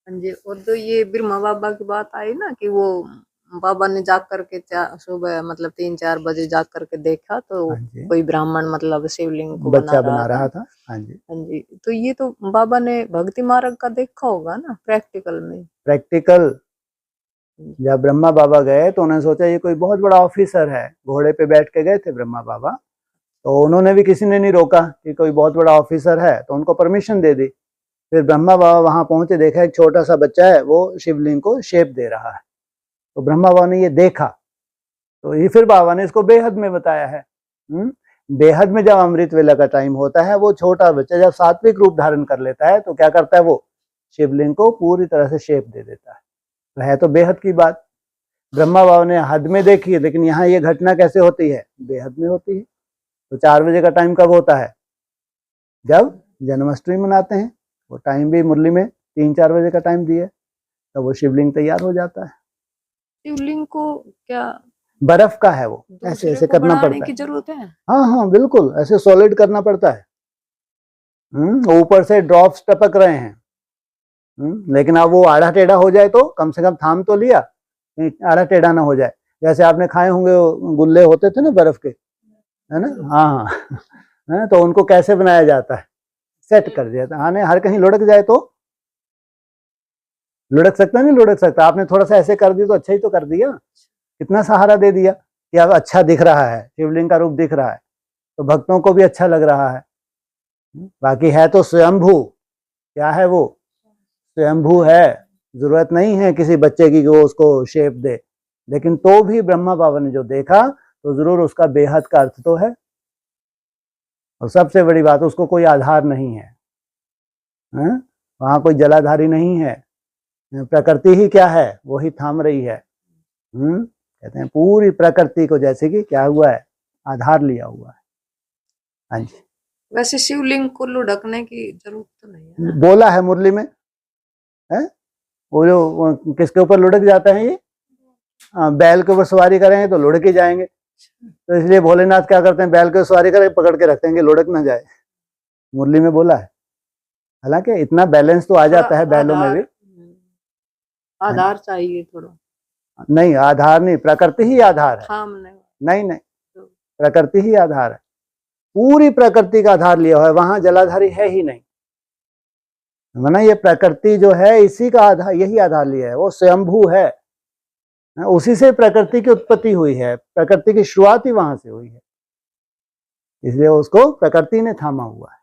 हाँ जी। और तो ये ब्रह्मा बाबा की बात आई ना कि वो बाबा ने जाग करके सुबह मतलब 3-4 बजे जाग करके देखा तो हाँ जी, कोई ब्राह्मण मतलब शिवलिंग को बच्चा बना बना रहा रहा था। था। हाँ जी, हाँ जी। तो ये तो बाबा ने भक्ति मार्ग का देखा होगा ना प्रैक्टिकल में। प्रैक्टिकल। जब ब्रह्मा बाबा गए तो उन्होंने सोचा ये कोई बहुत बड़ा ऑफिसर है, घोड़े पे बैठ के गए थे ब्रह्मा बाबा, तो उन्होंने भी, किसी ने नहीं रोका कि कोई बहुत बड़ा ऑफिसर है, तो उनको परमिशन दे दी। फिर ब्रह्मा बाबा वहां पहुंचे, देखा एक छोटा सा बच्चा है वो शिवलिंग को शेप दे रहा है। तो ब्रह्मा बाबा ने ये देखा, तो ये फिर बाबा ने इसको बेहद में बताया है। बेहद में जब अमृत वेला का टाइम होता है, वो छोटा बच्चा जब सात्विक रूप धारण कर लेता है तो क्या करता है? वो शिवलिंग को पूरी तरह से शेप दे देता है। तो है तो बेहद की बात। ब्रह्मा बाबा ने हद में देखी है, लेकिन यहाँ ये घटना कैसे होती है? बेहद में होती है। तो 4 बजे का टाइम कब होता है? जब जन्माष्टमी मनाते हैं, वो टाइम भी मुरली में 3-4 बजे का टाइम दिया, तो वो शिवलिंग तैयार हो जाता है। शिवलिंग को क्या बर्फ का है वो, ऐसे ऐसे करना पड़ता की है। जरूरत है? हाँ हाँ बिल्कुल, ऐसे सॉलिड करना पड़ता है। ऊपर से ड्रॉप्स टपक रहे हैं। लेकिन अब वो आड़ा टेढ़ा हो जाए तो कम से कम थाम तो लिया, आड़ा टेढ़ा ना हो जाए। जैसे आपने खाए होंगे गुल्ले होते थे ना बर्फ के, है ना? हाँ हाँ तो उनको कैसे बनाया जाता है? सेट कर दिया था। हाँ, नहीं हर कहीं लुढ़क जाए तो लुढ़क सकता नहीं, लुढ़क सकता। आपने थोड़ा सा ऐसे कर दिया तो अच्छा ही तो कर दिया, कितना सहारा दे दिया कि अब अच्छा दिख रहा है, शिवलिंग का रूप दिख रहा है, तो भक्तों को भी अच्छा लग रहा है। बाकी है तो स्वयंभू। क्या है वो? स्वयंभू है। जरूरत नहीं है किसी बच्चे की कि वो उसको शेप दे, लेकिन तो भी ब्रह्मा बाबा ने जो देखा तो जरूर उसका बेहद का अर्थ तो है। और सबसे बड़ी बात, उसको कोई आधार नहीं है, वहां कोई जलाधारी नहीं है, प्रकृति ही क्या है? वही थाम रही है। कहते हैं पूरी प्रकृति को जैसे कि क्या हुआ है? आधार लिया हुआ है। हाँ जी, वैसे शिवलिंग को लुढ़कने की जरूरत तो नहीं है। बोला है मुरली में, है वो जो किसके ऊपर लुढ़क जाता है ये? बैल के ऊपर सवारी करेंगे तो लुढ़क ही जाएंगे। तो इसलिए भोलेनाथ क्या करते हैं? बैल के सवारी करके पकड़ के रखते हैं कि लुढ़क ना जाए। मुरली में बोला है। हालांकि इतना बैलेंस तो आ जाता है बैलों में भी। आधार चाहिए थोड़ा। नहीं, आधार नहीं, प्रकृति ही आधार है। नहीं नहीं, प्रकृति ही आधार है। पूरी प्रकृति का आधार लिया हुआ है, वहां जलाधारी है ही नहीं। माना ये प्रकृति जो है इसी का आधार, यही आधार लिया है। वो स्वयंभू है, उसी से प्रकृति की उत्पत्ति हुई है, प्रकृति की शुरुआत ही वहां से हुई है, इसलिए उसको प्रकृति ने थामा हुआ है।